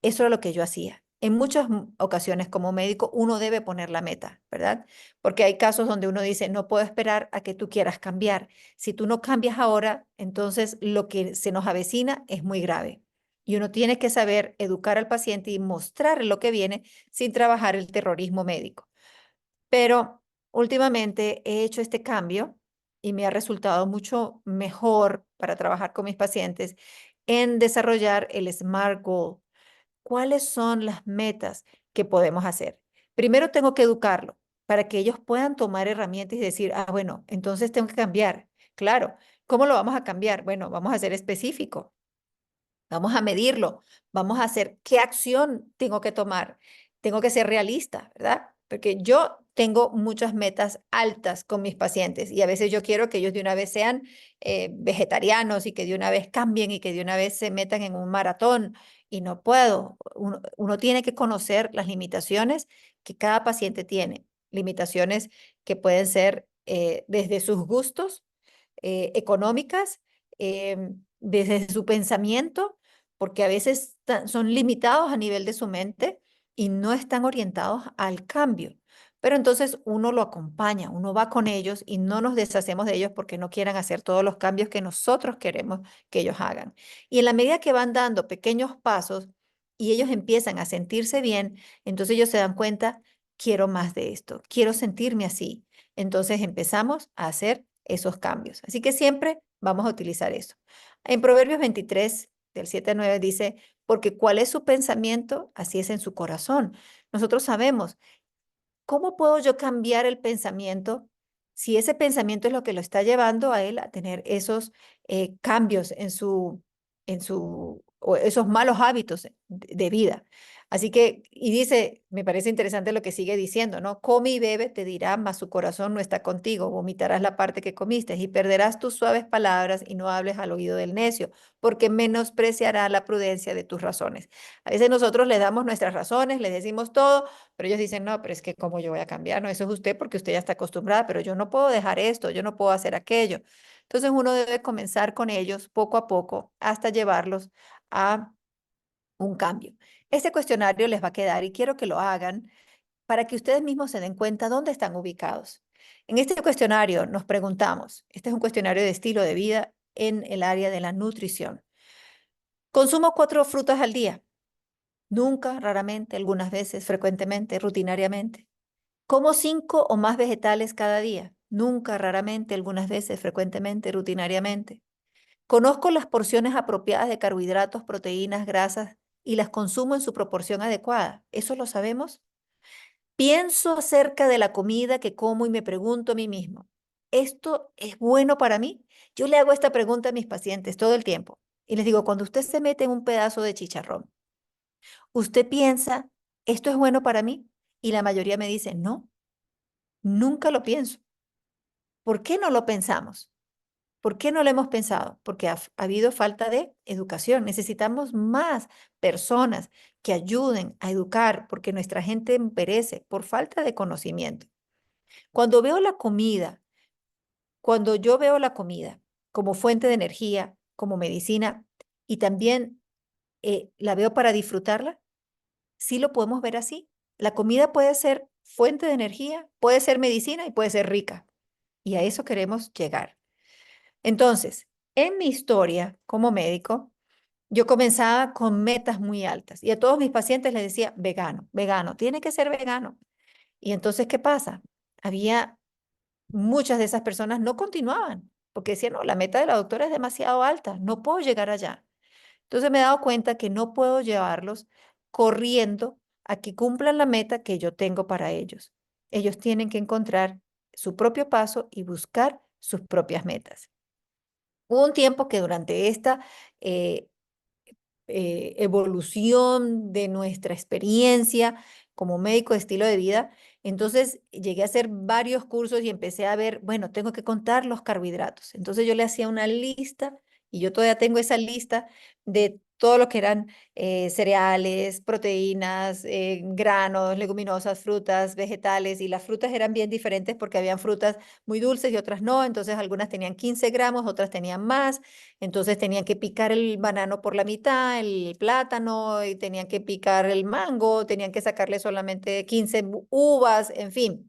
Eso es lo que yo hacía. En muchas ocasiones como médico uno debe poner la meta, ¿verdad? Porque hay casos donde uno dice, no puedo esperar a que tú quieras cambiar. Si tú no cambias ahora, entonces lo que se nos avecina es muy grave. Y uno tiene que saber educar al paciente y mostrar lo que viene sin trabajar el terrorismo médico. Pero últimamente he hecho este cambio y me ha resultado mucho mejor para trabajar con mis pacientes en desarrollar el SMART Goal. ¿Cuáles son las metas que podemos hacer? Primero tengo que educarlo para que ellos puedan tomar herramientas y decir, ah, bueno, entonces tengo que cambiar. Claro, ¿cómo lo vamos a cambiar? Bueno, vamos a ser específico. Vamos a medirlo, vamos a hacer qué acción tengo que tomar. Tengo que ser realista, ¿verdad? Porque yo tengo muchas metas altas con mis pacientes y a veces yo quiero que ellos de una vez sean vegetarianos y que de una vez cambien y que de una vez se metan en un maratón y no puedo. Uno tiene que conocer las limitaciones que cada paciente tiene, limitaciones que pueden ser desde sus gustos económicas, desde su pensamiento porque a veces son limitados a nivel de su mente y no están orientados al cambio. Pero entonces uno lo acompaña, uno va con ellos y no nos deshacemos de ellos porque no quieran hacer todos los cambios que nosotros queremos que ellos hagan. Y en la medida que van dando pequeños pasos y ellos empiezan a sentirse bien, entonces ellos se dan cuenta, quiero más de esto, quiero sentirme así. Entonces empezamos a hacer esos cambios. Así que siempre vamos a utilizar eso. En Proverbios 23 del 7 al 9 dice, porque cuál es su pensamiento, así es en su corazón. Nosotros sabemos, ¿cómo puedo yo cambiar el pensamiento si ese pensamiento es lo que lo está llevando a él a tener esos cambios o esos malos hábitos de vida? Así que, y dice, me parece interesante lo que sigue diciendo, ¿no? Come y bebe, te dirá, mas su corazón no está contigo, vomitarás la parte que comiste y perderás tus suaves palabras y no hables al oído del necio, porque menospreciará la prudencia de tus razones. A veces nosotros le damos nuestras razones, le decimos todo, pero ellos dicen, no, pero es que cómo yo voy a cambiar, no, eso es usted porque usted ya está acostumbrada, pero yo no puedo dejar esto, yo no puedo hacer aquello. Entonces uno debe comenzar con ellos poco a poco hasta llevarlos a un cambio. Este cuestionario les va a quedar y quiero que lo hagan para que ustedes mismos se den cuenta dónde están ubicados. En este cuestionario nos preguntamos, este es un cuestionario de estilo de vida en el área de la nutrición. ¿Consumo 4 frutas al día? Nunca, raramente, algunas veces, frecuentemente, rutinariamente. ¿Como 5 o más vegetales cada día? Nunca, raramente, algunas veces, frecuentemente, rutinariamente. ¿Conozco las porciones apropiadas de carbohidratos, proteínas, grasas y las consumo en su proporción adecuada? ¿Eso lo sabemos? Pienso acerca de la comida que como y me pregunto a mí mismo, ¿esto es bueno para mí? Yo le hago esta pregunta a mis pacientes todo el tiempo y les digo, cuando usted se mete en un pedazo de chicharrón, ¿usted piensa, esto es bueno para mí? Y la mayoría me dice, no, nunca lo pienso. ¿Por qué no lo pensamos? ¿Por qué no lo hemos pensado? Porque ha habido falta de educación. Necesitamos más personas que ayuden a educar, porque nuestra gente perece por falta de conocimiento. Cuando veo la comida, cuando yo veo la comida como fuente de energía, como medicina, y también la veo para disfrutarla, sí lo podemos ver así. La comida puede ser fuente de energía, puede ser medicina y puede ser rica. Y a eso queremos llegar. Entonces, en mi historia como médico, yo comenzaba con metas muy altas y a todos mis pacientes les decía, vegano, vegano, tiene que ser vegano. Y entonces, ¿qué pasa? Había muchas de esas personas no continuaban porque decían, no, la meta de la doctora es demasiado alta, no puedo llegar allá. Entonces me he dado cuenta que no puedo llevarlos corriendo a que cumplan la meta que yo tengo para ellos. Ellos tienen que encontrar su propio paso y buscar sus propias metas. Hubo un tiempo que durante esta eh, evolución de nuestra experiencia como médico de estilo de vida, entonces llegué a hacer varios cursos y empecé a ver, bueno, tengo que contar los carbohidratos. Entonces yo le hacía una lista y yo todavía tengo esa lista de todo lo que eran cereales, proteínas, granos, leguminosas, frutas, vegetales, y las frutas eran bien diferentes porque habían frutas muy dulces y otras no, entonces algunas tenían 15 gramos, otras tenían más, entonces tenían que picar el banano por la mitad, el plátano, y tenían que picar el mango, tenían que sacarle solamente 15 uvas, en fin.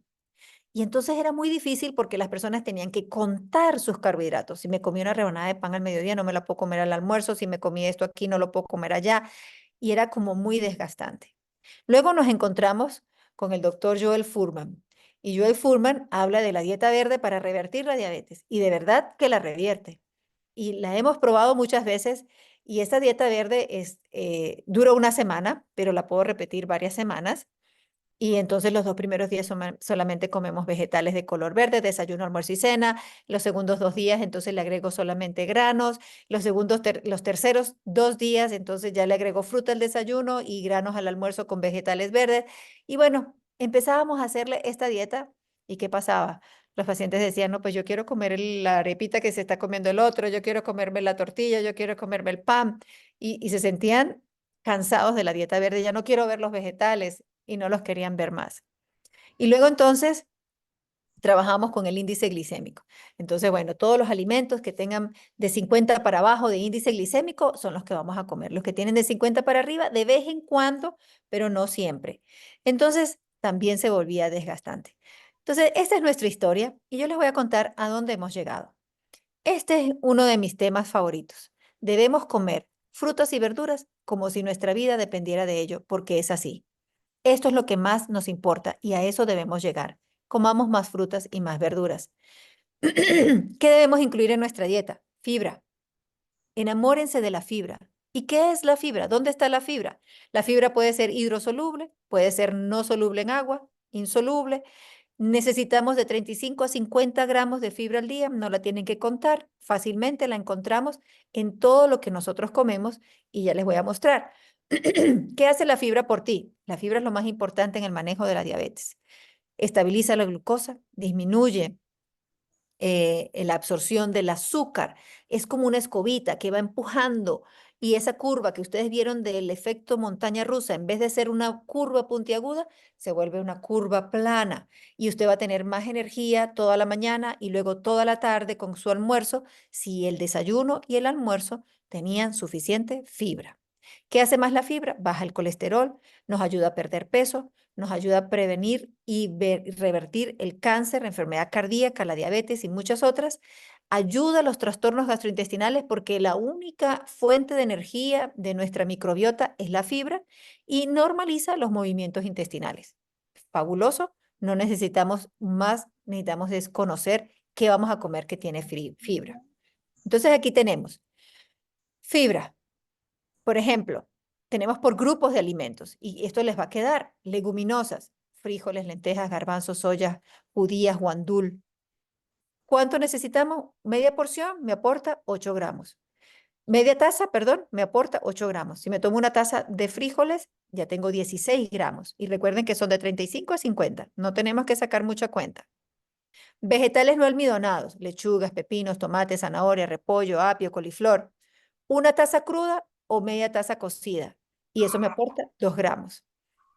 Y entonces era muy difícil porque las personas tenían que contar sus carbohidratos. Si me comí una rebanada de pan al mediodía, no me la puedo comer al almuerzo. Si me comí esto aquí, no lo puedo comer allá. Y era como muy desgastante. Luego nos encontramos con el doctor Joel Fuhrman. Y Joel Fuhrman habla de la dieta verde para revertir la diabetes. Y de verdad que la revierte. y la hemos probado muchas veces. Y esta dieta verde dura una semana, pero la puedo repetir varias semanas. Y entonces los 2 primeros días solamente comemos vegetales de color verde, desayuno, almuerzo y cena. Los segundos 2 días, entonces le agrego solamente granos. Los terceros 2 días, entonces ya le agrego fruta al desayuno y granos al almuerzo con vegetales verdes. Y bueno, empezábamos a hacerle esta dieta. ¿Y qué pasaba? Los pacientes decían, no, pues yo quiero comer la arepita que se está comiendo el otro, yo quiero comerme la tortilla, yo quiero comerme el pan. Y se sentían cansados de la dieta verde, ya no quiero ver los vegetales y no los querían ver más. Y luego entonces trabajamos con el índice glicémico. Entonces, bueno, todos los alimentos que tengan de 50 para abajo de índice glicémico son los que vamos a comer. Los que tienen de 50 para arriba, de vez en cuando, pero no siempre. Entonces, también se volvía desgastante. Entonces, esta es nuestra historia y yo les voy a contar a dónde hemos llegado. Este es uno de mis temas favoritos. Debemos comer frutas y verduras como si nuestra vida dependiera de ello, porque es así. Esto es lo que más nos importa y a eso debemos llegar. Comamos más frutas y más verduras. ¿Qué debemos incluir en nuestra dieta? Fibra. Enamórense de la fibra. ¿Y qué es la fibra? ¿Dónde está la fibra? La fibra puede ser hidrosoluble, puede ser no soluble en agua, insoluble. Necesitamos de 35 a 50 gramos de fibra al día, no la tienen que contar, fácilmente la encontramos en todo lo que nosotros comemos y ya les voy a mostrar. ¿Qué hace la fibra por ti? La fibra es lo más importante en el manejo de la diabetes. Estabiliza la glucosa, disminuye la absorción del azúcar. Es como una escobita que va empujando y esa curva que ustedes vieron del efecto montaña rusa, en vez de ser una curva puntiaguda, se vuelve una curva plana y usted va a tener más energía toda la mañana y luego toda la tarde con su almuerzo si el desayuno y el almuerzo tenían suficiente fibra. ¿Qué hace más la fibra? Baja el colesterol, nos ayuda a perder peso, nos ayuda a prevenir y revertir el cáncer, la enfermedad cardíaca, la diabetes y muchas otras. Ayuda a los trastornos gastrointestinales porque la única fuente de energía de nuestra microbiota es la fibra y normaliza los movimientos intestinales. Fabuloso, no necesitamos más, necesitamos desconocer qué vamos a comer que tiene fibra. Entonces aquí tenemos fibra. Por ejemplo, tenemos por grupos de alimentos y esto les va a quedar. Leguminosas, frijoles, lentejas, garbanzos, soya, judías, guandul. ¿Cuánto necesitamos? Media porción me aporta 8 gramos. Media taza, perdón, me aporta 8 gramos. Si me tomo una taza de frijoles, ya tengo 16 gramos. Y recuerden que son de 35 a 50. No tenemos que sacar mucha cuenta. Vegetales no almidonados, lechugas, pepinos, tomates, zanahoria, repollo, apio, coliflor. Una taza cruda o media taza cocida. Y eso me aporta 2 gramos.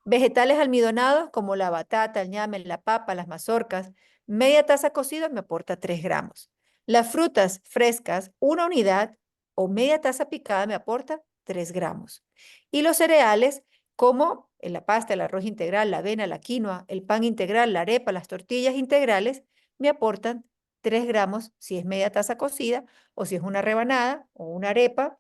Vegetales almidonados como la batata, el ñame, la papa, las mazorcas. Media taza cocida me aporta 3 gramos. Las frutas frescas, una unidad o media taza picada me aporta 3 gramos. Y los cereales como la pasta, el arroz integral, la avena, la quinoa, el pan integral, la arepa, las tortillas integrales, me aportan 3 gramos si es media taza cocida o si es una rebanada o una arepa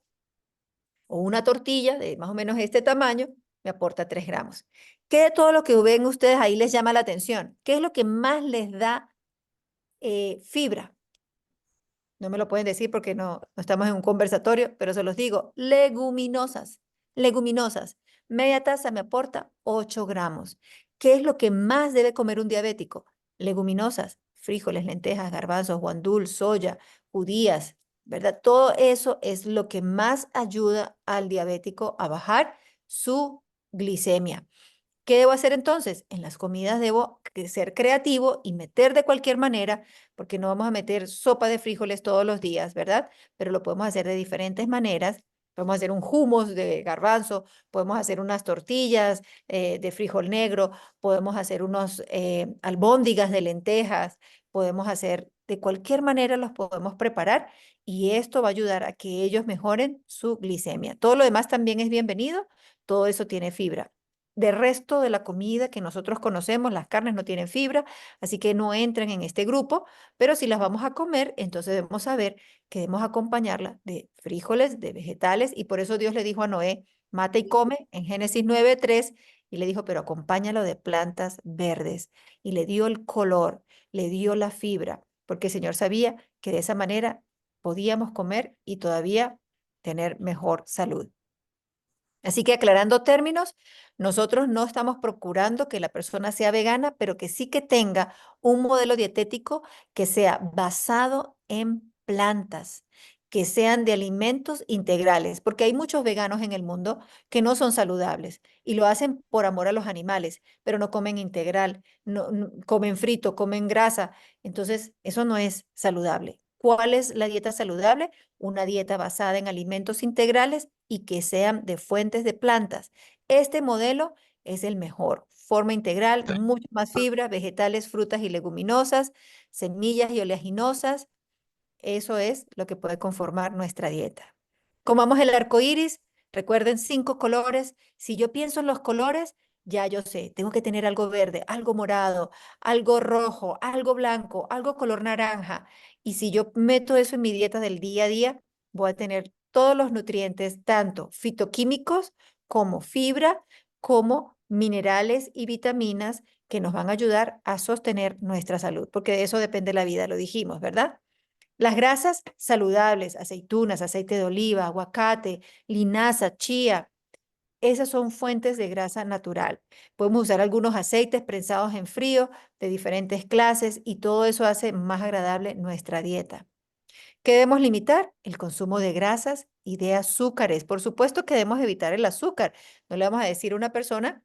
o una tortilla de más o menos este tamaño, me aporta 3 gramos. ¿Qué de todo lo que ven ustedes ahí les llama la atención? ¿Qué es lo que más les da fibra? No me lo pueden decir porque no estamos en un conversatorio, pero se los digo. Leguminosas, leguminosas. Media taza me aporta 8 gramos. ¿Qué es lo que más debe comer un diabético? Leguminosas, frijoles, lentejas, garbanzos, guandul, soya, judías, ¿verdad? Todo eso es lo que más ayuda al diabético a bajar su glicemia. ¿Qué debo hacer entonces? En las comidas debo ser creativo y meter de cualquier manera, porque no vamos a meter sopa de frijoles todos los días, ¿verdad? Pero lo podemos hacer de diferentes maneras. Podemos hacer un hummus de garbanzo, podemos hacer unas tortillas de frijol negro, podemos hacer unos albóndigas de lentejas, podemos hacer de cualquier manera los podemos preparar y esto va a ayudar a que ellos mejoren su glicemia. Todo lo demás también es bienvenido, todo eso tiene fibra. De resto de la comida que nosotros conocemos, las carnes no tienen fibra, así que no entran en este grupo, pero si las vamos a comer, entonces debemos saber que debemos acompañarla de frijoles, de vegetales, y por eso Dios le dijo a Noé, mata y come, en Génesis 9:3, y le dijo, pero acompáñalo de plantas verdes, y le dio el color, le dio la fibra, porque el Señor sabía que de esa manera podíamos comer y todavía tener mejor salud. Así que aclarando términos, nosotros no estamos procurando que la persona sea vegana, pero que sí que tenga un modelo dietético que sea basado en plantas, que sean de alimentos integrales, porque hay muchos veganos en el mundo que no son saludables y lo hacen por amor a los animales, pero no comen integral, no comen frito, comen grasa. Entonces, eso no es saludable. ¿Cuál es la dieta saludable? Una dieta basada en alimentos integrales y que sean de fuentes de plantas. Este modelo es el mejor. Forma integral, mucho más fibra, vegetales, frutas y leguminosas, semillas y oleaginosas. Eso es lo que puede conformar nuestra dieta. Comamos el arco iris. Recuerden 5 colores. Si yo pienso en los colores, ya yo sé, tengo que tener algo verde, algo morado, algo rojo, algo blanco, algo color naranja. Y si yo meto eso en mi dieta del día a día, voy a tener todos los nutrientes, tanto fitoquímicos como fibra, como minerales y vitaminas que nos van a ayudar a sostener nuestra salud, porque de eso depende la vida, lo dijimos, ¿verdad? Las grasas saludables, aceitunas, aceite de oliva, aguacate, linaza, chía, esas son fuentes de grasa natural. Podemos usar algunos aceites prensados en frío de diferentes clases y todo eso hace más agradable nuestra dieta. ¿Qué debemos limitar? El consumo de grasas y de azúcares. Por supuesto que debemos evitar el azúcar. No le vamos a decir a una persona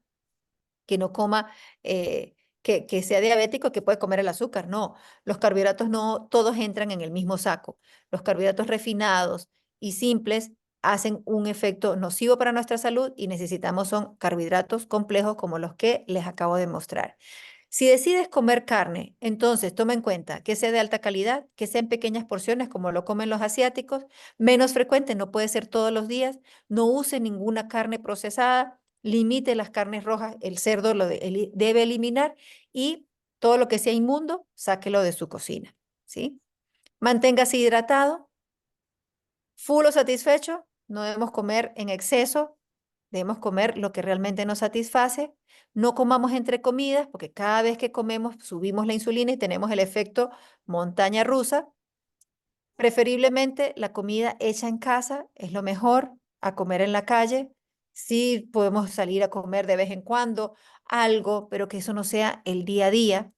que no coma, que sea diabético, que puede comer el azúcar. No, los carbohidratos no todos entran en el mismo saco. Los carbohidratos refinados y simples hacen un efecto nocivo para nuestra salud y necesitamos son carbohidratos complejos como los que les acabo de mostrar. Si decides comer carne, entonces toma en cuenta que sea de alta calidad, que sea en pequeñas porciones como lo comen los asiáticos, menos frecuente, no puede ser todos los días, no use ninguna carne procesada, limite las carnes rojas, el cerdo debe eliminar y todo lo que sea inmundo, sáquelo de su cocina, ¿sí? Manténgase hidratado, full o satisfecho, no debemos comer en exceso, debemos comer lo que realmente nos satisface. No comamos entre comidas, porque cada vez que comemos subimos la insulina y tenemos el efecto montaña rusa. Preferiblemente la comida hecha en casa es lo mejor a comer en la calle. Sí podemos salir a comer de vez en cuando algo, pero que eso no sea el día a día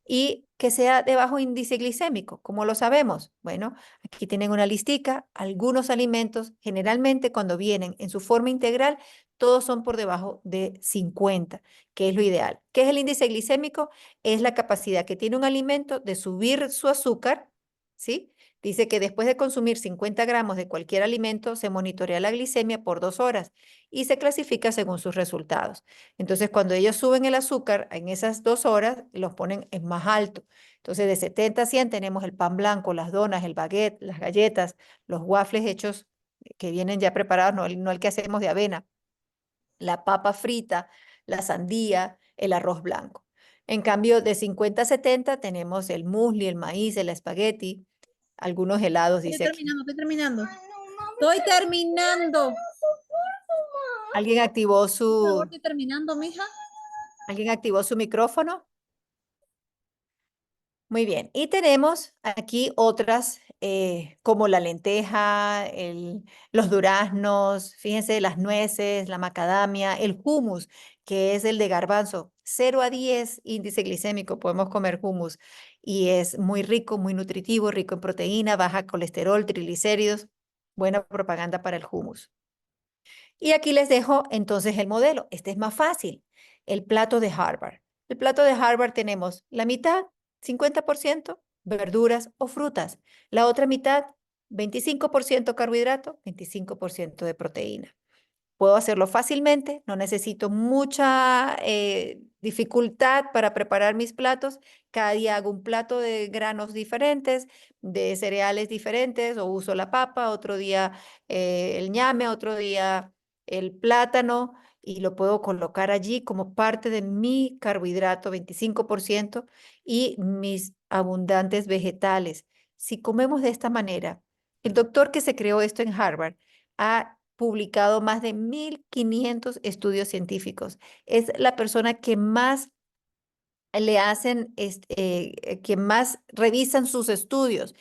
y que sea de bajo índice glicémico. ¿Cómo lo sabemos? Bueno, aquí tienen una listica, algunos alimentos, generalmente cuando vienen en su forma integral, todos son por debajo de 50, que es lo ideal. ¿Qué es el índice glicémico? Es la capacidad que tiene un alimento de subir su azúcar, ¿sí? Dice que después de consumir 50 gramos de cualquier alimento, se monitorea la glicemia por 2 horas y se clasifica según sus resultados. Entonces, cuando ellos suben el azúcar en esas 2 horas, los ponen en más alto. Entonces, de 70 a 100 tenemos el pan blanco, las donas, el baguette, las galletas, los waffles hechos que vienen ya preparados, no el que hacemos de avena, la papa frita, la sandía, el arroz blanco. En cambio, de 50 a 70 tenemos el muesli, el maíz, el espagueti, algunos helados, dice aquí. Estoy terminando. Estoy terminando. ¿Alguien activó Por favor, su, estoy terminando, mija. ¿alguien activó su micrófono? Muy bien. Y tenemos aquí otras como la lenteja, los duraznos, fíjense, las nueces, la macadamia, el hummus, que es el de garbanzo. 0 a 10 índice glicémico, podemos comer hummus. Y es muy rico, muy nutritivo, rico en proteína, baja colesterol, triglicéridos. Buena propaganda para el hummus. Y aquí les dejo entonces el modelo. Este es más fácil. El plato de Harvard. El plato de Harvard tenemos la mitad, 50% verduras o frutas. La otra mitad, 25% carbohidrato, 25% de proteína. Puedo hacerlo fácilmente, no necesito mucha dificultad para preparar mis platos. Cada día hago un plato de granos diferentes, de cereales diferentes, o uso la papa, otro día el ñame, otro día el plátano, y lo puedo colocar allí como parte de mi carbohidrato, 25%, y mis abundantes vegetales. Si comemos de esta manera, el doctor que se creó esto en Harvard ha publicado más de 1.500 estudios científicos. Es la persona que más le hacen, que más revisan sus estudios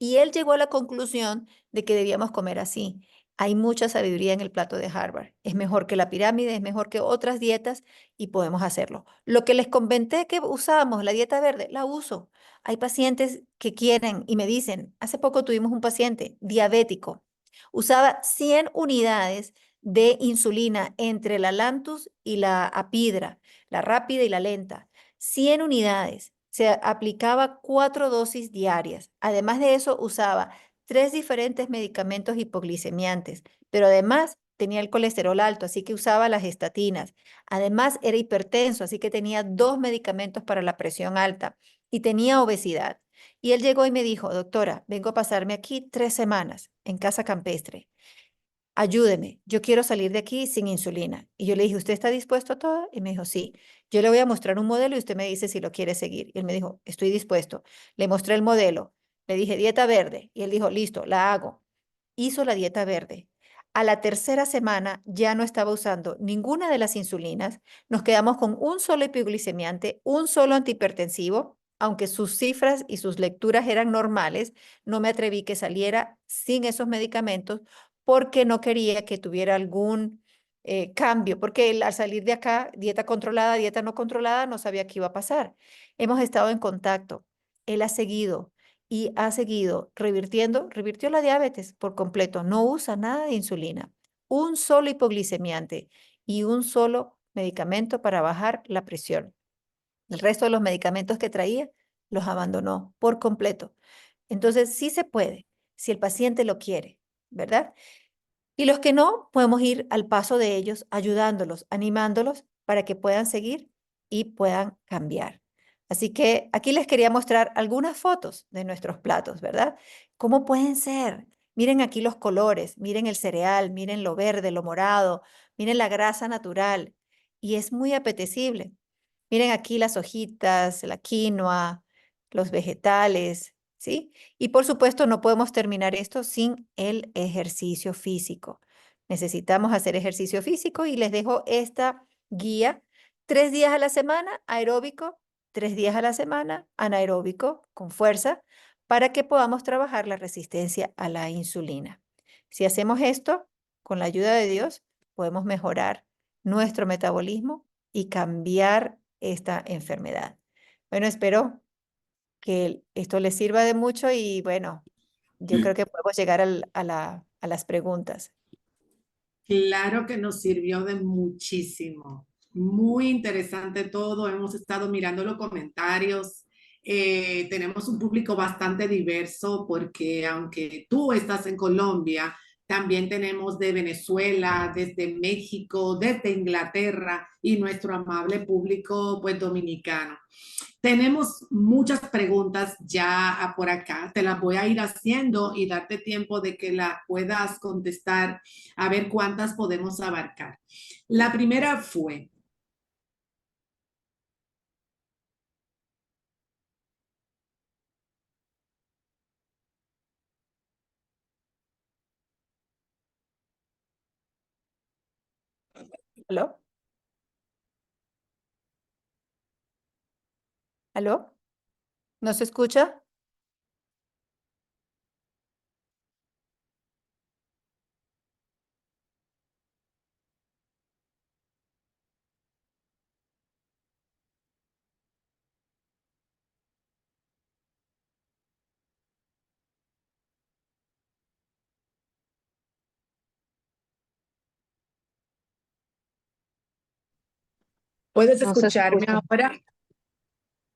Y él llegó a la conclusión de que debíamos comer así. Hay mucha sabiduría en el plato de Harvard. Es mejor que la pirámide, es mejor que otras dietas y podemos hacerlo. Lo que les comenté que usábamos, la dieta verde, la uso. Hay pacientes que quieren y me dicen, hace poco tuvimos un paciente diabético, usaba 100 unidades de insulina entre la Lantus y la Apidra, la rápida y la lenta. 100 unidades. Se aplicaba 4 dosis diarias. Además de eso, usaba 3 diferentes medicamentos hipoglicemiantes, pero además tenía el colesterol alto, así que usaba las estatinas. Además, era hipertenso, así que tenía 2 medicamentos para la presión alta y tenía obesidad. Y él llegó y me dijo, doctora, vengo a pasarme aquí 3 semanas en casa campestre. Ayúdeme, yo quiero salir de aquí sin insulina. Y yo le dije, ¿usted está dispuesto a todo? Y me dijo, sí. Yo le voy a mostrar un modelo y usted me dice si lo quiere seguir. Y él me dijo, estoy dispuesto. Le mostré el modelo. Le dije, dieta verde. Y él dijo, listo, la hago. Hizo la dieta verde. A la tercera semana ya no estaba usando ninguna de las insulinas. Nos quedamos con un solo hipoglicemiante, un solo antihipertensivo. Aunque sus cifras y sus lecturas eran normales, no me atreví que saliera sin esos medicamentos porque no quería que tuviera algún cambio, porque él, al salir de acá, dieta controlada, dieta no controlada, no sabía qué iba a pasar. Hemos estado en contacto. Él ha seguido y ha seguido revirtió la diabetes por completo, no usa nada de insulina, un solo hipoglicemiante y un solo medicamento para bajar la presión. El resto de los medicamentos que traía los abandonó por completo. Entonces, sí se puede, si el paciente lo quiere, ¿verdad? Y los que no, podemos ir al paso de ellos, ayudándolos, animándolos para que puedan seguir y puedan cambiar. Así que aquí les quería mostrar algunas fotos de nuestros platos, ¿verdad? ¿Cómo pueden ser? Miren aquí los colores, miren el cereal, miren lo verde, lo morado, miren la grasa natural y es muy apetecible. Miren aquí las hojitas, la quinoa, los vegetales, ¿sí? Y por supuesto, no podemos terminar esto sin el ejercicio físico. Necesitamos hacer ejercicio físico y les dejo esta guía. 3 días a la semana aeróbico, 3 días a la semana anaeróbico con fuerza para que podamos trabajar la resistencia a la insulina. Si hacemos esto, con la ayuda de Dios, podemos mejorar nuestro metabolismo y cambiar esta enfermedad. Bueno, espero que esto les sirva de mucho y bueno, yo creo que podemos llegar a las preguntas. Claro que nos sirvió de muchísimo. Muy interesante todo. Hemos estado mirando los comentarios. Tenemos un público bastante diverso porque aunque tú estás en Colombia, también tenemos de Venezuela, desde México, desde Inglaterra y nuestro amable público pues dominicano. Tenemos muchas preguntas ya por acá, te las voy a ir haciendo y darte tiempo de que las puedas contestar, a ver cuántas podemos abarcar. La primera fue, ¿Aló? ¿Aló? ¿No se escucha? ¿puedes No se escucharme escucha. ahora?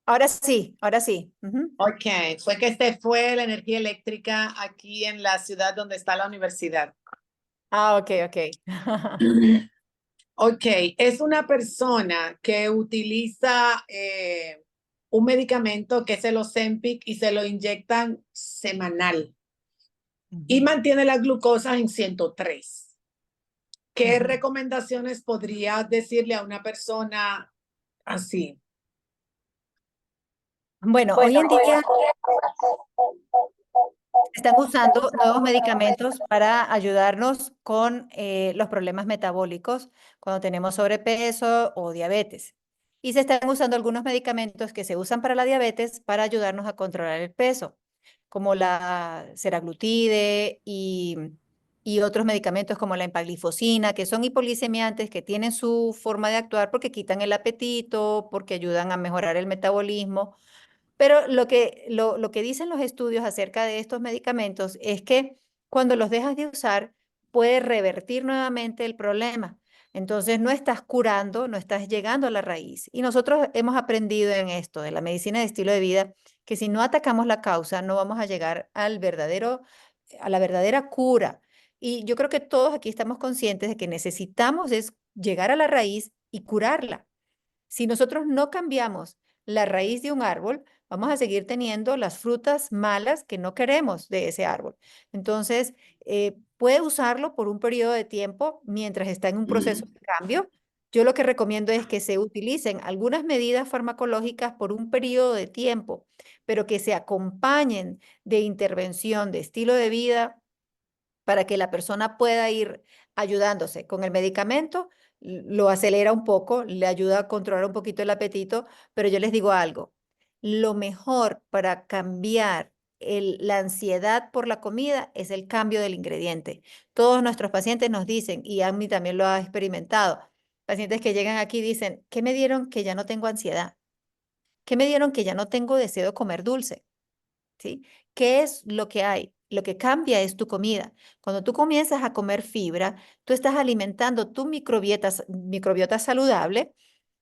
Ahora sí, ahora sí. Ujú. Ok, fue que se fue la energía eléctrica aquí en la ciudad donde está la universidad. Ah, ok, ok. Ok, es una persona que utiliza un medicamento que es el Ozempic y se lo inyectan semanal y Ujú, mantiene la glucosa en 103. ¿Qué ujú. recomendaciones podrías decirle a una persona así? Bueno, hoy en día están usando nuevos medicamentos para ayudarnos con los problemas metabólicos cuando tenemos sobrepeso o diabetes. Y se están usando algunos medicamentos que se usan para la diabetes para ayudarnos a controlar el peso, como la seraglutide y otros medicamentos como la empaglifosina, que son hipoglicemiantes, que tienen su forma de actuar porque quitan el apetito, porque ayudan a mejorar el metabolismo. Pero lo que dicen los estudios acerca de estos medicamentos es que cuando los dejas de usar, puede revertir nuevamente el problema. Entonces no estás curando, no estás llegando a la raíz. Y nosotros hemos aprendido en esto, de la medicina de estilo de vida, que si no atacamos la causa, no vamos a llegar a la verdadera cura. Y yo creo que todos aquí estamos conscientes de que necesitamos es llegar a la raíz y curarla. Si nosotros no cambiamos la raíz de un árbol, vamos a seguir teniendo las frutas malas que no queremos de ese árbol. Entonces, puede usarlo por un periodo de tiempo mientras está en un proceso de cambio. Yo lo que recomiendo es que se utilicen algunas medidas farmacológicas por un periodo de tiempo, pero que se acompañen de intervención de estilo de vida para que la persona pueda ir ayudándose con el medicamento, lo acelera un poco, le ayuda a controlar un poquito el apetito, pero yo les digo algo, lo mejor para cambiar la ansiedad por la comida es el cambio del ingrediente. Todos nuestros pacientes nos dicen, y Anmi también lo ha experimentado, pacientes que llegan aquí dicen, ¿qué me dieron que ya no tengo ansiedad? ¿Qué me dieron que ya no tengo deseo de comer dulce? ¿Sí? ¿Qué es lo que hay? Lo que cambia es tu comida. Cuando tú comienzas a comer fibra, tú estás alimentando tu microbiota saludable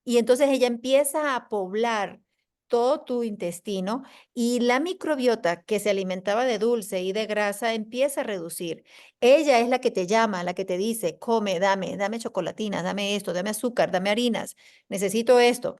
y entonces ella empieza a poblar todo tu intestino y la microbiota que se alimentaba de dulce y de grasa empieza a reducir. Ella es la que te llama, la que te dice, come, dame chocolatina, dame esto, dame azúcar, dame harinas, necesito esto.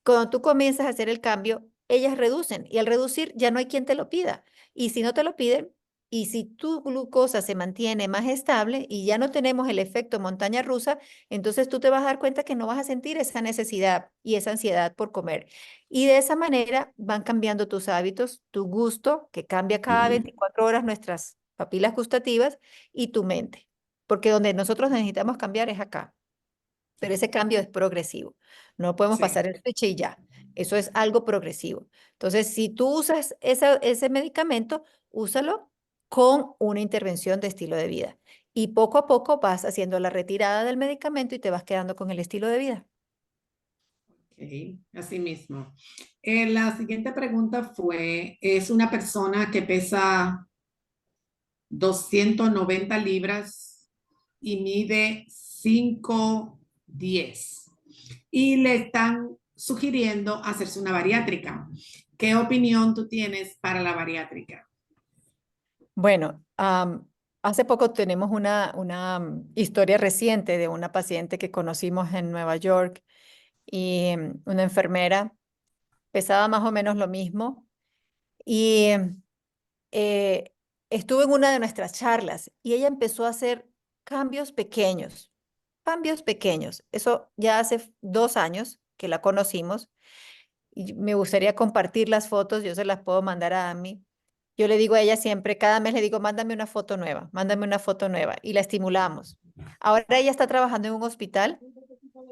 Cuando tú comienzas a hacer el cambio, ellas reducen y al reducir ya no hay quien te lo pida. Y si no te lo piden, y si tu glucosa se mantiene más estable y ya no tenemos el efecto montaña rusa, entonces tú te vas a dar cuenta que no vas a sentir esa necesidad y esa ansiedad por comer. Y de esa manera van cambiando tus hábitos, tu gusto, que cambia cada 24 horas nuestras papilas gustativas y tu mente. Porque donde nosotros necesitamos cambiar es acá, pero ese cambio es progresivo. No podemos Sí. pasar el switch y ya. Eso es algo progresivo. Entonces, si tú usas ese medicamento, úsalo con una intervención de estilo de vida. Y poco a poco vas haciendo la retirada del medicamento y te vas quedando con el estilo de vida. Ok, así mismo. La siguiente pregunta fue, es una persona que pesa 290 libras y mide 5'10" y le están sugiriendo hacerse una bariátrica. ¿Qué opinión tú tienes para la bariátrica? Bueno, hace poco tenemos una historia reciente de una paciente que conocimos en Nueva York y una enfermera pesaba más o menos lo mismo y eh, estuvo en una de nuestras charlas y ella empezó a hacer cambios pequeños, cambios pequeños. Eso ya hace 2 años que la conocimos y me gustaría compartir las fotos, yo se las puedo mandar a Ami. Yo le digo a ella siempre, cada mes le digo, mándame una foto nueva, mándame una foto nueva y la estimulamos. Ahora ella está trabajando en un hospital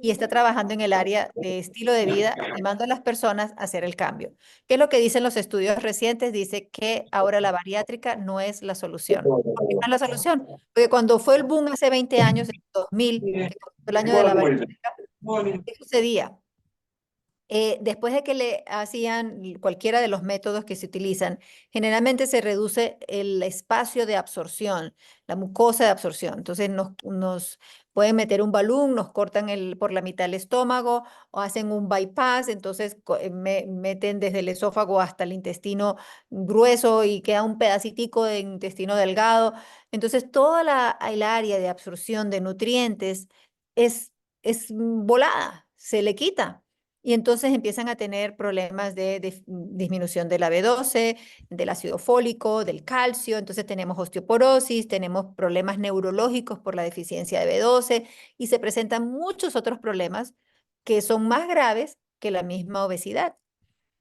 y está trabajando en el área de estilo de vida, animando a las personas a hacer el cambio. ¿Qué es lo que dicen los estudios recientes? Dice que ahora la bariátrica no es la solución. ¿Por qué no es la solución? Porque cuando fue el boom hace 20 años, en 2000, que fue el año de la bariátrica, ¿qué sucedía? Después de que le hacían cualquiera de los métodos que se utilizan, generalmente se reduce el espacio de absorción, la mucosa de absorción. Entonces nos pueden meter un balón, nos cortan por la mitad el estómago o hacen un bypass, entonces meten desde el esófago hasta el intestino grueso y queda un pedacitico de intestino delgado. Entonces toda el área de absorción de nutrientes es volada, se le quita. Y entonces empiezan a tener problemas de disminución de la B12, del ácido fólico, del calcio. Entonces tenemos osteoporosis, tenemos problemas neurológicos por la deficiencia de B12 y se presentan muchos otros problemas que son más graves que la misma obesidad.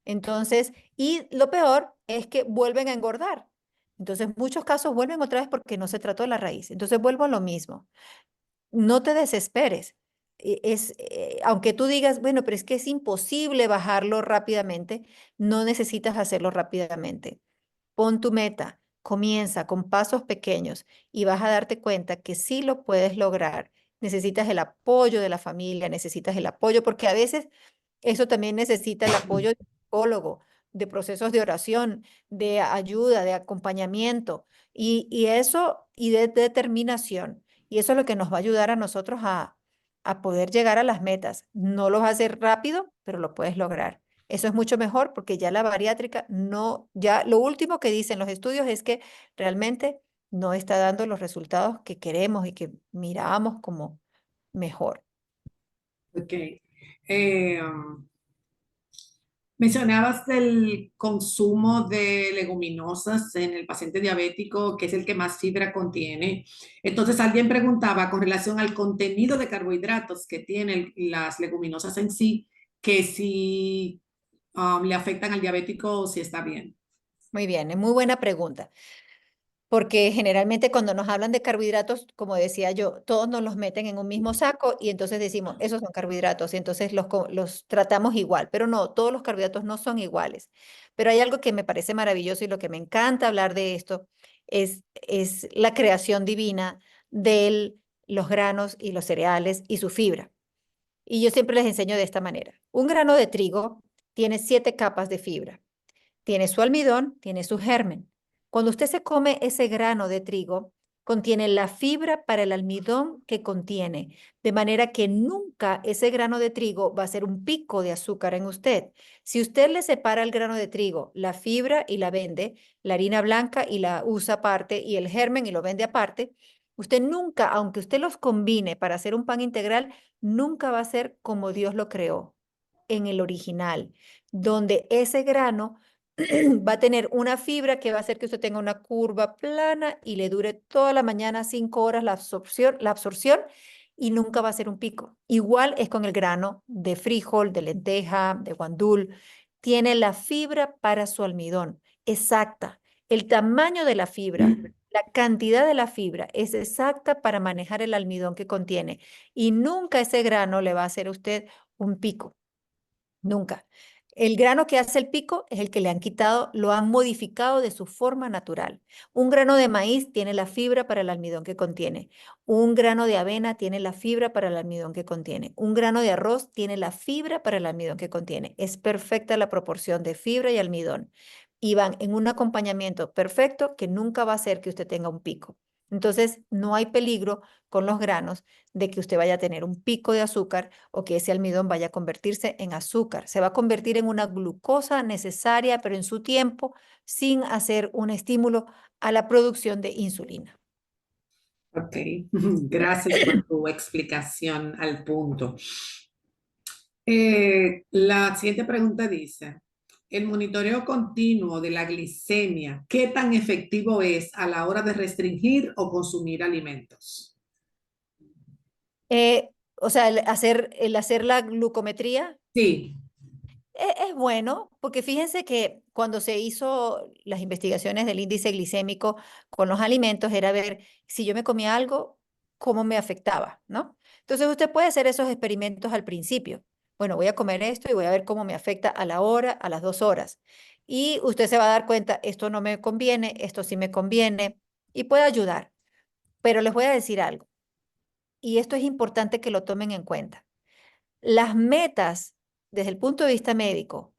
Entonces, y lo peor es que vuelven a engordar. Entonces, muchos casos vuelven otra vez porque no se trató la raíz. Entonces, vuelvo a lo mismo. No te desesperes. Aunque tú digas, bueno, pero es que es imposible bajarlo rápidamente, no necesitas hacerlo rápidamente. Pon tu meta, comienza con pasos pequeños y vas a darte cuenta que sí lo puedes lograr. Necesitas el apoyo de la familia, necesitas el apoyo, porque a veces eso también necesita el apoyo de psicólogo, de procesos de oración, de ayuda, de acompañamiento y eso y de determinación. Y eso es lo que nos va a ayudar a nosotros a poder llegar a las metas. No lo vas a hacer rápido, pero lo puedes lograr. Eso es mucho mejor porque ya la bariátrica no, ya lo último que dicen los estudios es que realmente no está dando los resultados que queremos y que mirábamos como mejor. Ok. Eh, Mencionabas el consumo de leguminosas en el paciente diabético, que es el que más fibra contiene. Entonces, alguien preguntaba con relación al contenido de carbohidratos que tienen las leguminosas en sí, que si le afectan al diabético o si está bien. Muy bien, es muy buena pregunta. Porque generalmente cuando nos hablan de carbohidratos, como decía yo, todos nos los meten en un mismo saco y entonces decimos, esos son carbohidratos y entonces los tratamos igual, pero no, todos los carbohidratos no son iguales. Pero hay algo que me parece maravilloso y lo que me encanta hablar de esto es la creación divina de los granos y los cereales y su fibra. Y yo siempre les enseño de esta manera. Un grano de trigo tiene 7 capas de fibra. Tiene su almidón, tiene su germen. Cuando usted se come ese grano de trigo, contiene la fibra para el almidón que contiene, de manera que nunca ese grano de trigo va a ser un pico de azúcar en usted. Si usted le separa el grano de trigo, la fibra y la vende, la harina blanca y la usa aparte y el germen y lo vende aparte, usted nunca, aunque usted los combine para hacer un pan integral, nunca va a ser como Dios lo creó en el original, donde ese grano va a tener una fibra que va a hacer que usted tenga una curva plana y le dure toda la mañana 5 horas la absorción y nunca va a ser un pico. Igual es con el grano de frijol, de lenteja, de guandul. Tiene la fibra para su almidón, exacta. El tamaño de la fibra, la cantidad de la fibra es exacta para manejar el almidón que contiene y nunca ese grano le va a hacer a usted un pico. Nunca. El grano que hace el pico es el que le han quitado, lo han modificado de su forma natural. Un grano de maíz tiene la fibra para el almidón que contiene. Un grano de avena tiene la fibra para el almidón que contiene. Un grano de arroz tiene la fibra para el almidón que contiene. Es perfecta la proporción de fibra y almidón. Y van en un acompañamiento perfecto que nunca va a hacer que usted tenga un pico. Entonces, no hay peligro con los granos de que usted vaya a tener un pico de azúcar o que ese almidón vaya a convertirse en azúcar. Se va a convertir en una glucosa necesaria, pero en su tiempo, sin hacer un estímulo a la producción de insulina. Ok, gracias por tu explicación al punto. La siguiente pregunta dice, el monitoreo continuo de la glicemia, ¿qué tan efectivo es a la hora de restringir o consumir alimentos? O sea, el hacer la glucometría Sí, es bueno, porque fíjense que cuando se hizo las investigaciones del índice glicémico con los alimentos, era ver si yo me comía algo, cómo me afectaba, ¿no? Entonces usted puede hacer esos experimentos al principio. Bueno, voy a comer esto y voy a ver cómo me afecta a la hora, a las 2 horas. Y usted se va a dar cuenta, esto no me conviene, esto sí me conviene, y puede ayudar. Pero les voy a decir algo, y esto es importante que lo tomen en cuenta. Las metas desde el punto de vista médico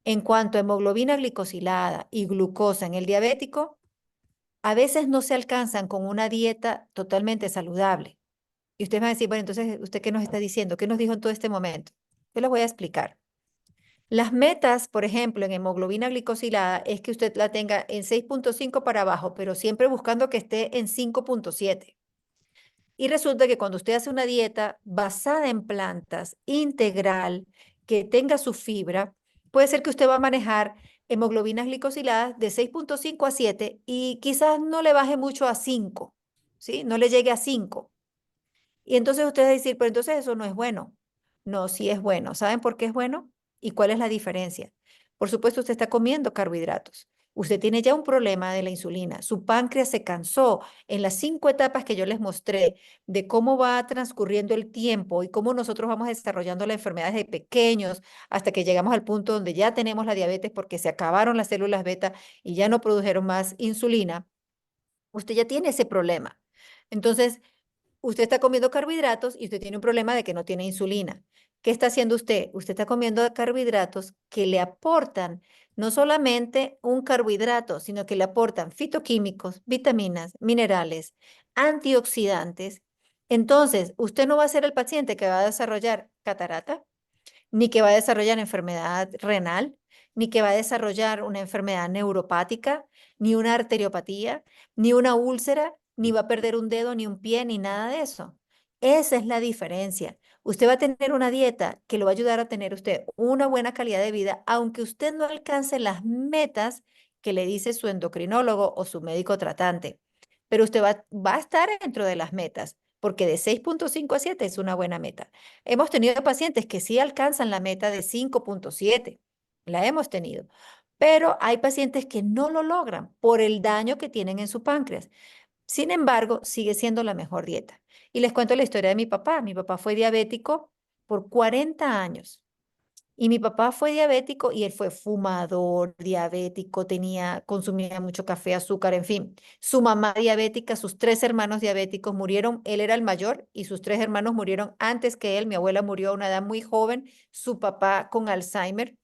en cuanto a hemoglobina glicosilada y glucosa en el diabético, a veces no se alcanzan con una dieta totalmente saludable. Y usted va a decir, bueno, entonces, ¿usted qué nos está diciendo? ¿Qué nos dijo en todo este momento? Yo les voy a explicar. Las metas, por ejemplo, en hemoglobina glicosilada es que usted la tenga en 6,5 para abajo, pero siempre buscando que esté en 5,7. Y resulta que cuando usted hace una dieta basada en plantas, integral, que tenga su fibra, puede ser que usted va a manejar hemoglobinas glicosiladas de 6,5 a 7 y quizás no le baje mucho a 5, ¿sí? No le llegue a 5. Y entonces usted va a decir, pero entonces eso no es bueno. No, sí es bueno. ¿Saben por qué es bueno? ¿Y cuál es la diferencia? Por supuesto, usted está comiendo carbohidratos, Usted tiene ya un problema de la insulina. Su páncreas se cansó en las 5 etapas que yo les mostré de cómo va transcurriendo el tiempo y cómo nosotros vamos desarrollando la enfermedad desde pequeños hasta que llegamos al punto donde ya tenemos la diabetes porque se acabaron las células beta y ya no produjeron más insulina. Usted ya tiene ese problema. Entonces, usted está comiendo carbohidratos y usted tiene un problema de que no tiene insulina. ¿Qué está haciendo usted? Usted está comiendo carbohidratos que le aportan no solamente un carbohidrato, sino que le aportan fitoquímicos, vitaminas, minerales, antioxidantes. Entonces, usted no va a ser el paciente que va a desarrollar catarata, ni que va a desarrollar enfermedad renal, ni que va a desarrollar una enfermedad neuropática, ni una arteriopatía, ni una úlcera, ni va a perder un dedo, ni un pie, ni nada de eso. Esa es la diferencia. Usted va a tener una dieta que lo va a ayudar a tener usted una buena calidad de vida, aunque usted no alcance las metas que le dice su endocrinólogo o su médico tratante. Pero usted va a estar dentro de las metas, porque de 6.5 a 7 es una buena meta. Hemos tenido pacientes que sí alcanzan la meta de 5.7, la hemos tenido, pero hay pacientes que no lo logran por el daño que tienen en su páncreas. Sin embargo, sigue siendo la mejor dieta. Y les cuento la historia de mi papá. Mi papá fue diabético por 40 años. Y mi papá fue diabético y él fue fumador, diabético, consumía mucho café, azúcar, en fin. Su mamá diabética, sus 3 hermanos diabéticos murieron, él era el mayor y sus 3 hermanos murieron antes que él. Mi abuela murió a una edad muy joven, su papá con Alzheimer.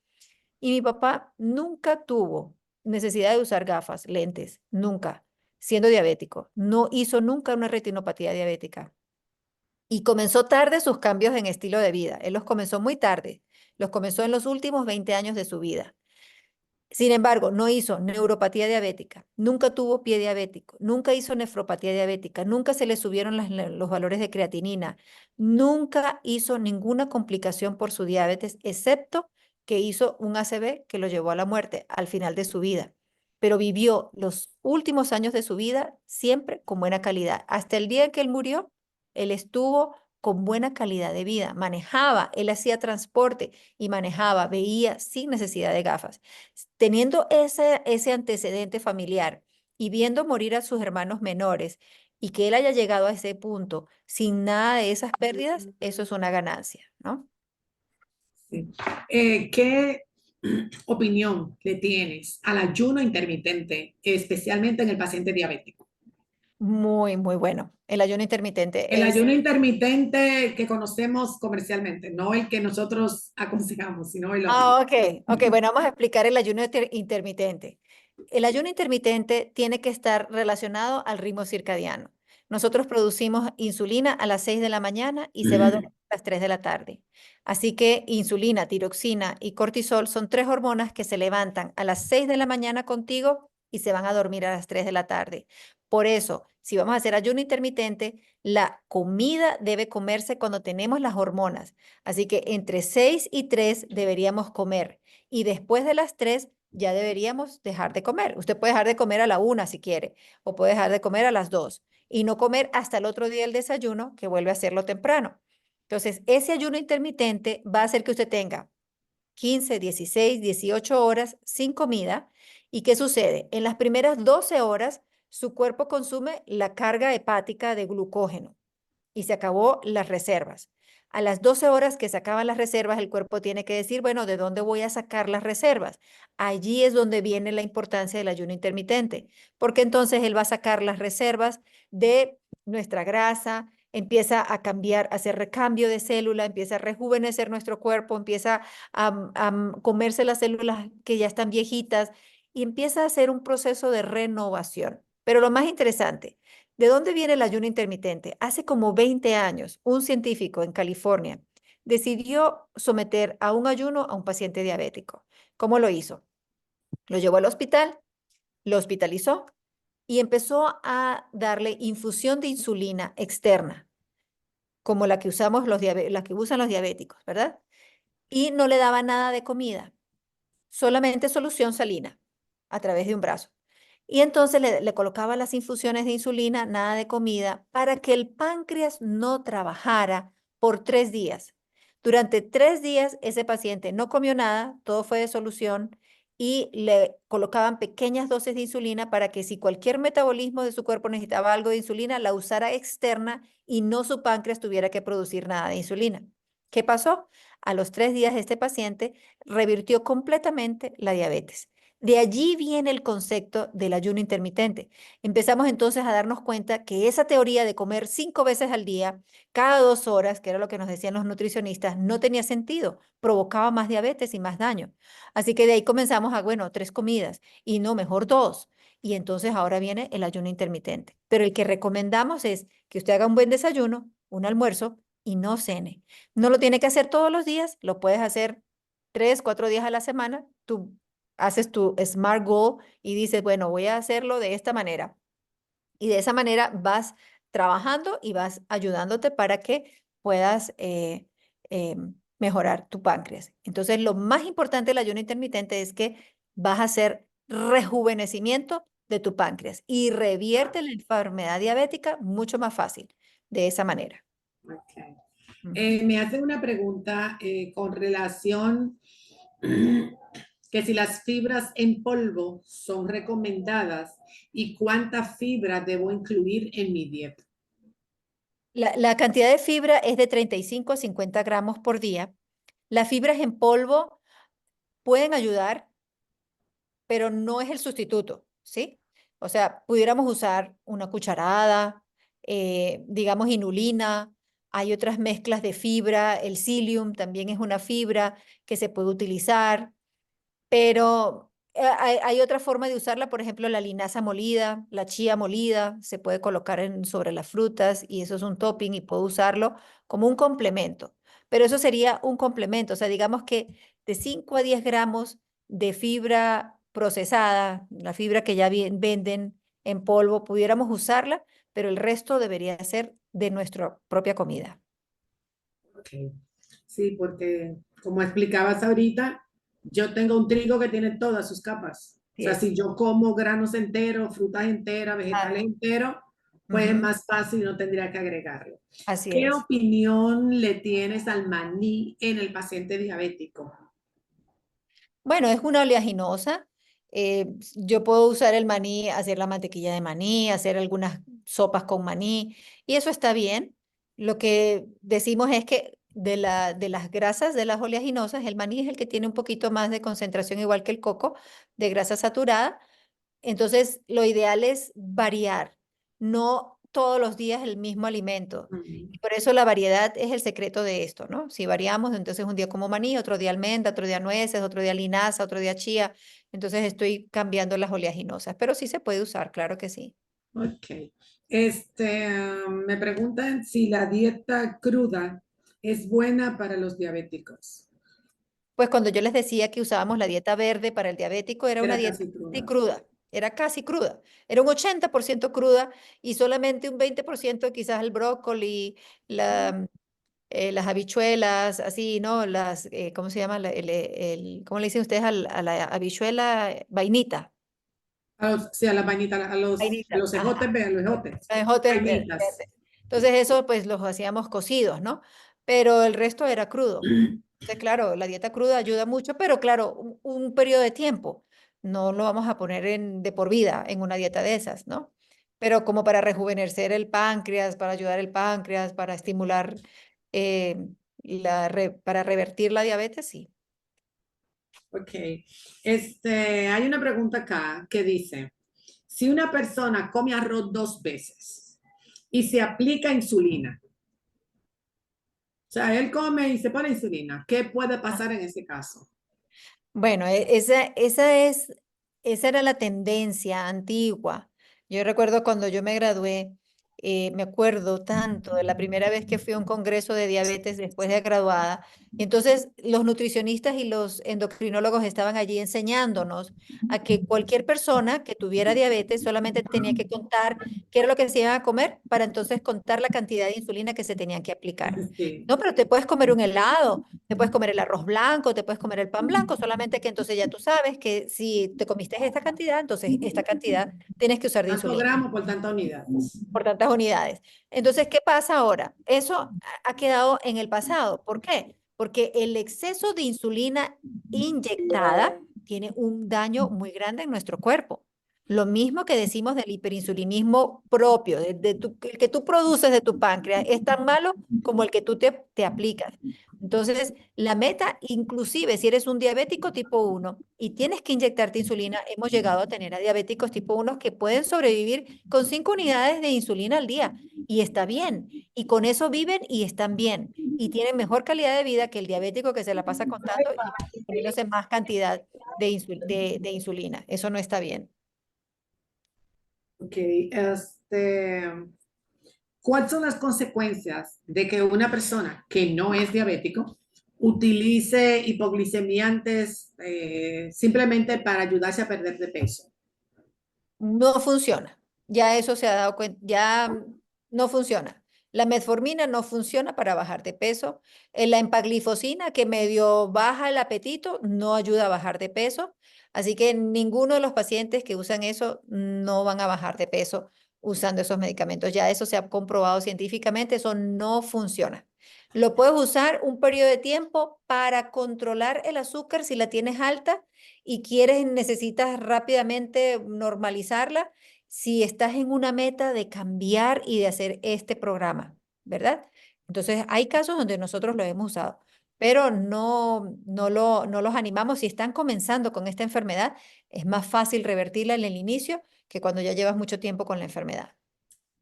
Y mi papá nunca tuvo necesidad de usar gafas, lentes, nunca, siendo diabético. No hizo nunca una retinopatía diabética. Y comenzó tarde sus cambios en estilo de vida. Él los comenzó muy tarde. Los comenzó en los últimos 20 años de su vida. Sin embargo, no hizo neuropatía diabética, nunca tuvo pie diabético, nunca hizo nefropatía diabética, nunca se le subieron los valores de creatinina, nunca hizo ninguna complicación por su diabetes, excepto que hizo un ACV que lo llevó a la muerte al final de su vida. Pero vivió los últimos años de su vida siempre con buena calidad. Hasta el día en que él murió, él estuvo con buena calidad de vida, manejaba, él hacía transporte y manejaba, veía sin necesidad de gafas. Teniendo ese antecedente familiar y viendo morir a sus hermanos menores y que él haya llegado a ese punto sin nada de esas pérdidas, eso es una ganancia, ¿no? Sí. ¿Qué opinión le tienes al ayuno intermitente, especialmente en el paciente diabético? Muy, muy bueno. El ayuno intermitente El es... ayuno intermitente que conocemos comercialmente, no el que nosotros aconsejamos, sino el otro. Ah, ok, bueno, vamos a explicar el ayuno intermitente. El ayuno intermitente tiene que estar relacionado al ritmo circadiano. Nosotros producimos insulina a las 6 de la mañana y se va a dormir a las 3 de la tarde. Así que insulina, tiroxina y cortisol son 3 hormonas que se levantan a las 6 de la mañana contigo y se van a dormir a las 3 de la tarde. Por eso, si vamos a hacer ayuno intermitente, la comida debe comerse cuando tenemos las hormonas. Así que entre 6 y 3 deberíamos comer y después de las 3 ya deberíamos dejar de comer. Usted puede dejar de comer a la 1 si quiere o puede dejar de comer a las 2 y no comer hasta el otro día el desayuno que vuelve a hacerlo temprano. Entonces, ese ayuno intermitente va a hacer que usted tenga 15, 16, 18 horas sin comida. ¿Y qué sucede? En las primeras 12 horas, su cuerpo consume la carga hepática de glucógeno y se acabó las reservas. A las 12 horas que se acaban las reservas, el cuerpo tiene que decir, bueno, ¿de dónde voy a sacar las reservas? Allí es donde viene la importancia del ayuno intermitente, porque entonces él va a sacar las reservas de nuestra grasa, empieza a cambiar, a hacer recambio de célula, empieza a rejuvenecer nuestro cuerpo, empieza a comerse las células que ya están viejitas y empieza a hacer un proceso de renovación. Pero lo más interesante, ¿de dónde viene el ayuno intermitente? Hace como 20 años, un científico en California decidió someter a un ayuno a un paciente diabético. ¿Cómo lo hizo? Lo llevó al hospital, lo hospitalizó y empezó a darle infusión de insulina externa, como la que usamos la que usan los diabéticos, ¿verdad? Y no le daba nada de comida, solamente solución salina a través de un brazo. Y entonces le colocaba las infusiones de insulina, nada de comida, para que el páncreas no trabajara por 3 días. Durante 3 días ese paciente no comió nada, todo fue de solución y le colocaban pequeñas dosis de insulina para que si cualquier metabolismo de su cuerpo necesitaba algo de insulina, la usara externa y no su páncreas tuviera que producir nada de insulina. ¿Qué pasó? A los 3 días este paciente revirtió completamente la diabetes. De allí viene el concepto del ayuno intermitente. Empezamos entonces a darnos cuenta que esa teoría de comer 5 veces al día, cada 2 horas, que era lo que nos decían los nutricionistas, no tenía sentido, provocaba más diabetes y más daño. Así que de ahí comenzamos a, bueno, 3 comidas y no, mejor 2. Y entonces ahora viene el ayuno intermitente. Pero el que recomendamos es que usted haga un buen desayuno, un almuerzo y no cene. No lo tiene que hacer todos los días, lo puedes hacer 3, 4 días a la semana. Tú haces tu SMART goal y dices, bueno, voy a hacerlo de esta manera. Y de esa manera vas trabajando y vas ayudándote para que puedas mejorar tu páncreas. Entonces, lo más importante del ayuno intermitente es que vas a hacer rejuvenecimiento de tu páncreas y revierte la enfermedad diabética mucho más fácil de esa manera. Okay. Ujú. Me hacen una pregunta con relación que si las fibras en polvo son recomendadas y cuánta fibra debo incluir en mi dieta. La cantidad de fibra es de 35 a 50 gramos por día. Las fibras en polvo pueden ayudar, pero no es el sustituto, ¿sí? O sea, pudiéramos usar una cucharada, digamos inulina, hay otras mezclas de fibra, el psyllium también es una fibra que se puede utilizar, pero hay otra forma de usarla, por ejemplo, la linaza molida, la chía molida, se puede colocar sobre las frutas y eso es un topping y puedo usarlo como un complemento. Pero eso sería un complemento, o sea, digamos que de 5 a 10 gramos de fibra procesada, la fibra que ya venden en polvo, pudiéramos usarla, pero el resto debería ser de nuestra propia comida. Okay. Sí, porque como explicabas ahorita, yo tengo un trigo que tiene todas sus capas. O Así sea, es. si yo como granos enteros, frutas enteras, vegetales Claro. enteros, pues es Ujú. más fácil, no tendría que agregarlo. Así ¿Qué es. opinión le tienes al maní en el paciente diabético? Bueno, es una oleaginosa. Yo puedo usar el maní, hacer la mantequilla de maní, hacer algunas sopas con maní, y eso está bien. Lo que decimos es que de las grasas de las oleaginosas, el maní es el que tiene un poquito más de concentración, igual que el coco, de grasa saturada. Entonces, lo ideal es variar, no todos los días el mismo alimento. Mm, Y por eso la variedad es el secreto de esto, ¿no? Si variamos, entonces un día como maní, otro día almendra, otro día nueces, otro día linaza, otro día chía. Entonces estoy cambiando las oleaginosas, pero sí se puede usar, claro que sí. ok. Me preguntan si la dieta cruda es buena para los diabéticos. Pues cuando yo les decía que usábamos la dieta verde para el diabético, era una Era dieta casi casi cruda. cruda, era casi cruda, era un 80% cruda y solamente un 20% quizás el brócoli, las habichuelas, así, ¿no? ¿Cómo se llama? ¿Cómo le dicen ustedes a la habichuela? Vainita. Sí, a la vainita, a Vainita, los ejotes, ajá. vean, los ejotes. Ejotes Vainitas. verdes. Entonces eso pues los hacíamos cocidos, ¿no? Pero el resto era crudo. Entonces, claro, la dieta cruda ayuda mucho, pero claro, un periodo de tiempo. No lo vamos a poner de por vida en una dieta de esas, ¿no? Pero como para rejuvenecer el páncreas, para ayudar el páncreas, para estimular, eh, para revertir la diabetes, sí. Ok. Hay una pregunta acá que dice, si una persona come arroz 2 veces y se aplica insulina, o sea, él come y se pone insulina, ¿qué puede pasar en ese caso? Bueno, esa era la tendencia antigua. Yo recuerdo cuando yo me gradué, me acuerdo tanto de la primera vez que fui a un congreso de diabetes después de graduada. Y entonces los nutricionistas y los endocrinólogos estaban allí enseñándonos a que cualquier persona que tuviera diabetes solamente tenía que contar qué era lo que se iba a comer para entonces contar la cantidad de insulina que se tenían que aplicar. Sí. No, pero te puedes comer un helado, te puedes comer el arroz blanco, te puedes comer el pan blanco, solamente que entonces ya tú sabes que si te comiste esta cantidad, entonces esta cantidad tienes que usar de Tantos insulina gramos por tantas unidades. por tantas unidades. Entonces, ¿qué pasa ahora? Eso ha quedado en el pasado. ¿Por qué? Porque el exceso de insulina inyectada tiene un daño muy grande en nuestro cuerpo. Lo mismo que decimos del hiperinsulinismo propio, el que tú produces de tu páncreas, es tan malo como el que tú te aplicas. Entonces, la meta, inclusive si eres un diabético tipo 1 y tienes que inyectarte insulina, hemos llegado a tener a diabéticos tipo 1 que pueden sobrevivir con 5 unidades de insulina al día y está bien. Y con eso viven y están bien. Y tienen mejor calidad de vida que el diabético que se la pasa contando y poniéndose más cantidad de insulina. Eso no está bien. Ok, ¿cuáles son las consecuencias de que una persona que no es diabético utilice hipoglicemiantes simplemente para ayudarse a perder de peso? No funciona. Ya eso se ha dado cuenta, ya no funciona. La metformina no funciona para bajar de peso. La empaglifosina, que medio baja el apetito, no ayuda a bajar de peso. Así que ninguno de los pacientes que usan eso no van a bajar de peso usando esos medicamentos. Ya eso se ha comprobado científicamente, eso no funciona. Lo puedes usar un periodo de tiempo para controlar el azúcar si la tienes alta y necesitas rápidamente normalizarla, si estás en una meta de cambiar y de hacer este programa, ¿verdad? Entonces, hay casos donde nosotros lo hemos usado, pero no los animamos. Si están comenzando con esta enfermedad, es más fácil revertirla en el inicio que cuando ya llevas mucho tiempo con la enfermedad.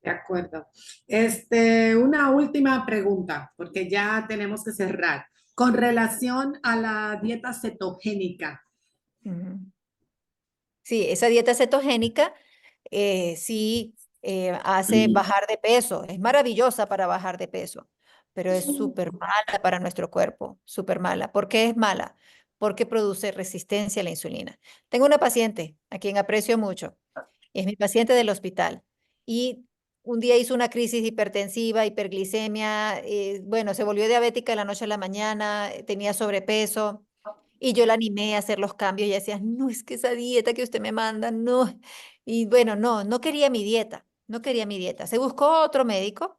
De acuerdo. Una última pregunta, porque ya tenemos que cerrar. Con relación a la dieta cetogénica. Ujú. Sí, esa dieta cetogénica sí hace bajar de peso. Es maravillosa para bajar de peso, pero es súper mala para nuestro cuerpo, súper mala. ¿Por qué es mala? Porque produce resistencia a la insulina. Tengo una paciente a quien aprecio mucho. Es mi paciente del hospital y un día hizo una crisis hipertensiva, hiperglicemia, bueno, se volvió diabética de la noche a la mañana, tenía sobrepeso. Y yo la animé a hacer los cambios y ella decía, no, es que esa dieta que usted me manda, no. Y bueno, no quería mi dieta, no quería mi dieta. Se buscó otro médico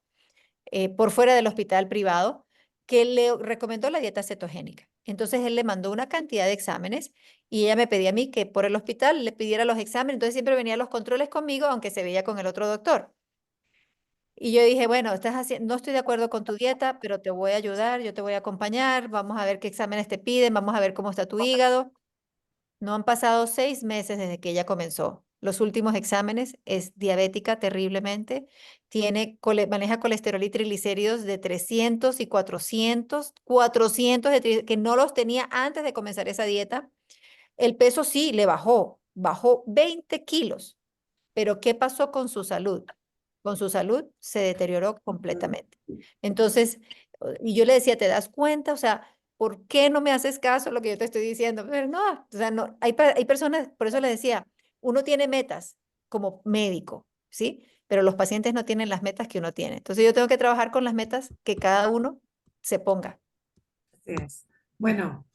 por fuera del hospital privado que le recomendó la dieta cetogénica. Entonces él le mandó una cantidad de exámenes y ella me pedía a mí que por el hospital le pidiera los exámenes. Entonces siempre venía a los controles conmigo, aunque se veía con el otro doctor. Y yo dije, bueno, no estoy de acuerdo con tu dieta, pero te voy a ayudar, yo te voy a acompañar, vamos a ver qué exámenes te piden, vamos a ver cómo está tu hígado. No han pasado 6 meses desde que ella comenzó. Los últimos exámenes es diabética terriblemente. Maneja colesterol y triglicéridos de 300 y 400 que no los tenía antes de comenzar esa dieta. El peso sí le bajó 20 kilos. Pero ¿qué pasó con su salud? Con su salud se deterioró completamente. Entonces, y yo le decía, ¿te das cuenta? O sea, ¿por qué no me haces caso a lo que yo te estoy diciendo? Pero no, o sea, no, hay personas, por eso le decía, uno tiene metas como médico, ¿sí? Pero los pacientes no tienen las metas que uno tiene. Entonces yo tengo que trabajar con las metas que cada uno se ponga. Así es. Bueno,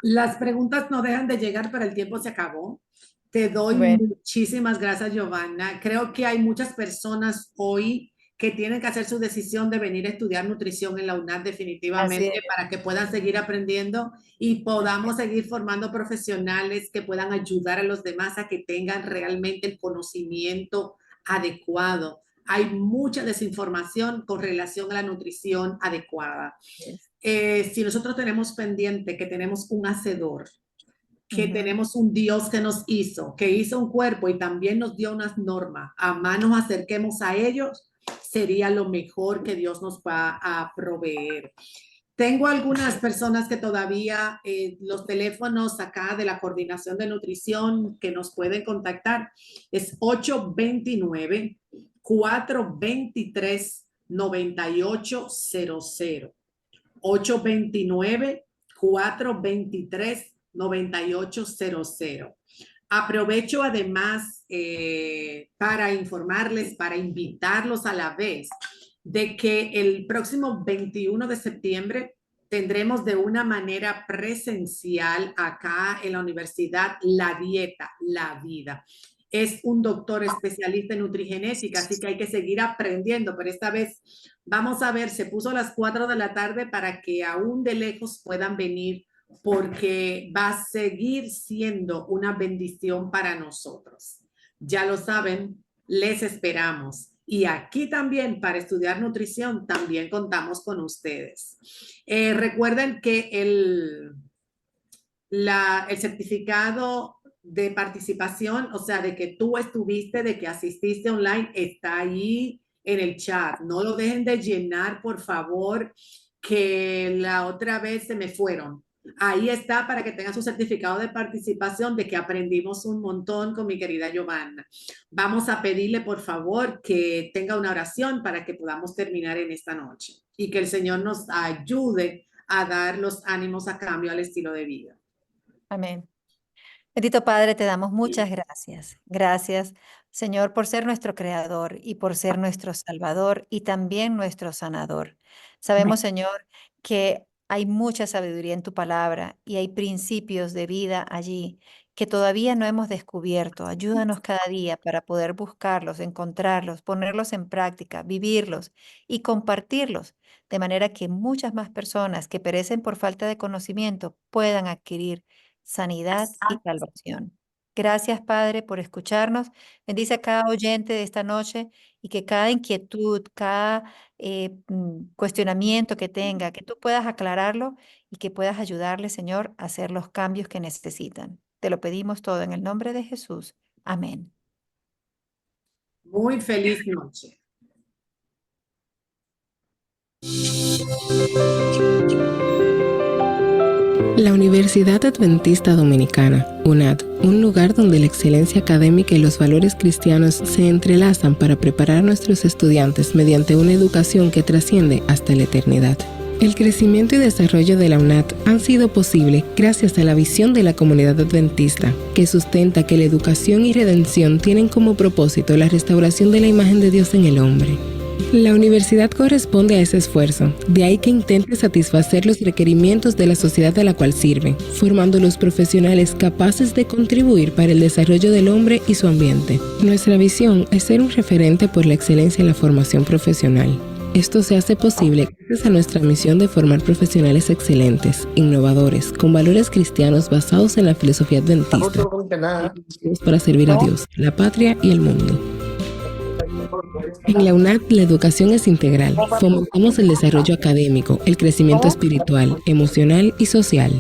las preguntas no dejan de llegar, pero el tiempo se acabó. Te doy Bueno, muchísimas gracias, Giovanna. Creo que hay muchas personas hoy que tienen que hacer su decisión de venir a estudiar nutrición en la UNAD así definitivamente es. para que puedan seguir aprendiendo y podamos seguir formando profesionales que puedan ayudar a los demás a que tengan realmente el conocimiento adecuado. Hay mucha desinformación con relación a la nutrición adecuada. Si nosotros tenemos pendiente que tenemos un hacedor, que Ujú. tenemos un Dios que nos hizo, que hizo un cuerpo y también nos dio unas normas, a más nos acerquemos a ellos, sería lo mejor que Dios nos va a proveer. Tengo algunas personas que todavía los teléfonos acá de la coordinación de nutrición que nos pueden contactar es 829-423-9800. 829-423-9800. Aprovecho además para informarles, para invitarlos a la vez de que el próximo 21 de septiembre tendremos de una manera presencial acá en la universidad la dieta, la vida. Es un doctor especialista en nutrigenética, así que hay que seguir aprendiendo, pero esta vez vamos a ver, se puso a las 4 de la tarde para que aún de lejos puedan venir porque va a seguir siendo una bendición para nosotros. Ya lo saben, les esperamos. Y aquí también para estudiar nutrición también contamos con ustedes. Recuerden que el certificado de participación, o sea, de que tú estuviste, de que asististe online, está ahí en el chat. No lo dejen de llenar, por favor, que la otra vez se me fueron. Ahí está para que tengan su certificado de participación de que aprendimos un montón con mi querida Giovanna. Vamos a pedirle, por favor, que tenga una oración para que podamos terminar en esta noche y que el Señor nos ayude a dar los ánimos a cambio al estilo de vida. Amén. Bendito Padre, te damos muchas gracias. Gracias, Señor, por ser nuestro Creador y por ser nuestro Salvador y también nuestro sanador. Sabemos, Señor, que hay mucha sabiduría en tu palabra y hay principios de vida allí que todavía no hemos descubierto. Ayúdanos cada día para poder buscarlos, encontrarlos, ponerlos en práctica, vivirlos y compartirlos, de manera que muchas más personas que perecen por falta de conocimiento puedan adquirir sanidad y salvación. Gracias, Padre, por escucharnos. Bendice a cada oyente de esta noche y que cada inquietud, cada cuestionamiento que tenga, que tú puedas aclararlo y que puedas ayudarle, Señor, a hacer los cambios que necesitan. Te lo pedimos todo en el nombre de Jesús. Amén. Muy feliz noche. La Universidad Adventista Dominicana, UNAD, un lugar donde la excelencia académica y los valores cristianos se entrelazan para preparar a nuestros estudiantes mediante una educación que trasciende hasta la eternidad. El crecimiento y desarrollo de la UNAD han sido posible gracias a la visión de la comunidad adventista, que sustenta que la educación y redención tienen como propósito la restauración de la imagen de Dios en el hombre. La universidad corresponde a ese esfuerzo, de ahí que intente satisfacer los requerimientos de la sociedad a la cual sirve, formando los profesionales capaces de contribuir para el desarrollo del hombre y su ambiente. Nuestra visión es ser un referente por la excelencia en la formación profesional. Esto se hace posible gracias a nuestra misión de formar profesionales excelentes, innovadores, con valores cristianos basados en la filosofía adventista, para servir a Dios, la patria y el mundo. En la UNAD, la educación es integral. Fomentamos el desarrollo académico, el crecimiento espiritual, emocional y social.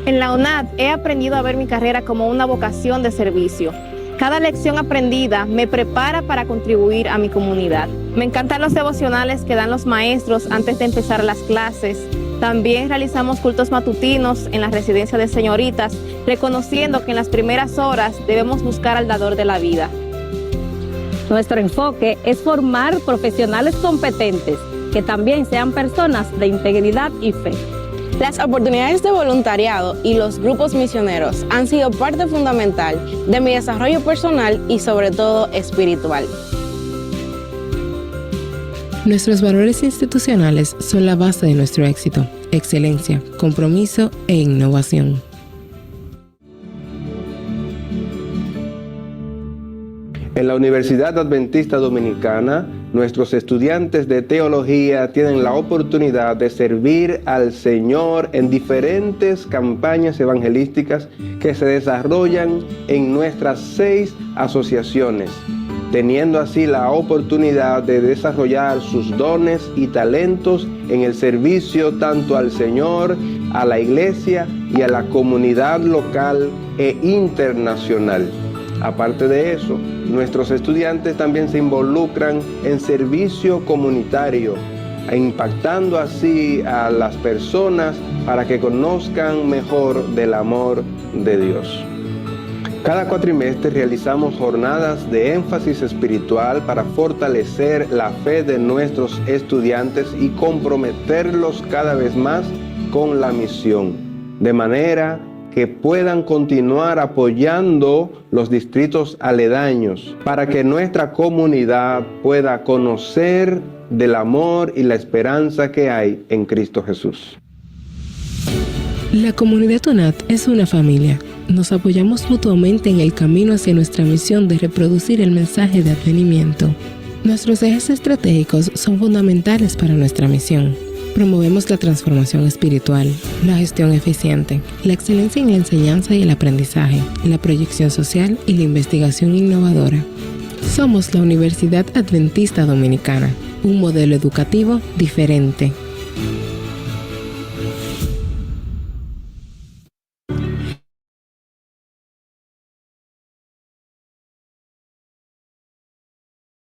En la UNAD he aprendido a ver mi carrera como una vocación de servicio. Cada lección aprendida me prepara para contribuir a mi comunidad. Me encantan los devocionales que dan los maestros antes de empezar las clases. También realizamos cultos matutinos en la residencia de señoritas, reconociendo que en las primeras horas debemos buscar al dador de la vida. Nuestro enfoque es formar profesionales competentes que también sean personas de integridad y fe. Las oportunidades de voluntariado y los grupos misioneros han sido parte fundamental de mi desarrollo personal y sobre todo espiritual. Nuestros valores institucionales son la base de nuestro éxito: excelencia, compromiso e innovación. En la Universidad Adventista Dominicana, nuestros estudiantes de teología tienen la oportunidad de servir al Señor en diferentes campañas evangelísticas que se desarrollan en nuestras 6 asociaciones, teniendo así la oportunidad de desarrollar sus dones y talentos en el servicio tanto al Señor, a la iglesia y a la comunidad local e internacional. Aparte de eso, nuestros estudiantes también se involucran en servicio comunitario, impactando así a las personas para que conozcan mejor del amor de Dios. Cada cuatrimestre realizamos jornadas de énfasis espiritual para fortalecer la fe de nuestros estudiantes y comprometerlos cada vez más con la misión, de manera que puedan continuar apoyando los distritos aledaños para que nuestra comunidad pueda conocer del amor y la esperanza que hay en Cristo Jesús. La comunidad UNAD es una familia. Nos apoyamos mutuamente en el camino hacia nuestra misión de reproducir el mensaje de advenimiento. Nuestros ejes estratégicos son fundamentales para nuestra misión. Promovemos la transformación espiritual, la gestión eficiente, la excelencia en la enseñanza y el aprendizaje, la proyección social y la investigación innovadora. Somos la Universidad Adventista Dominicana, un modelo educativo diferente.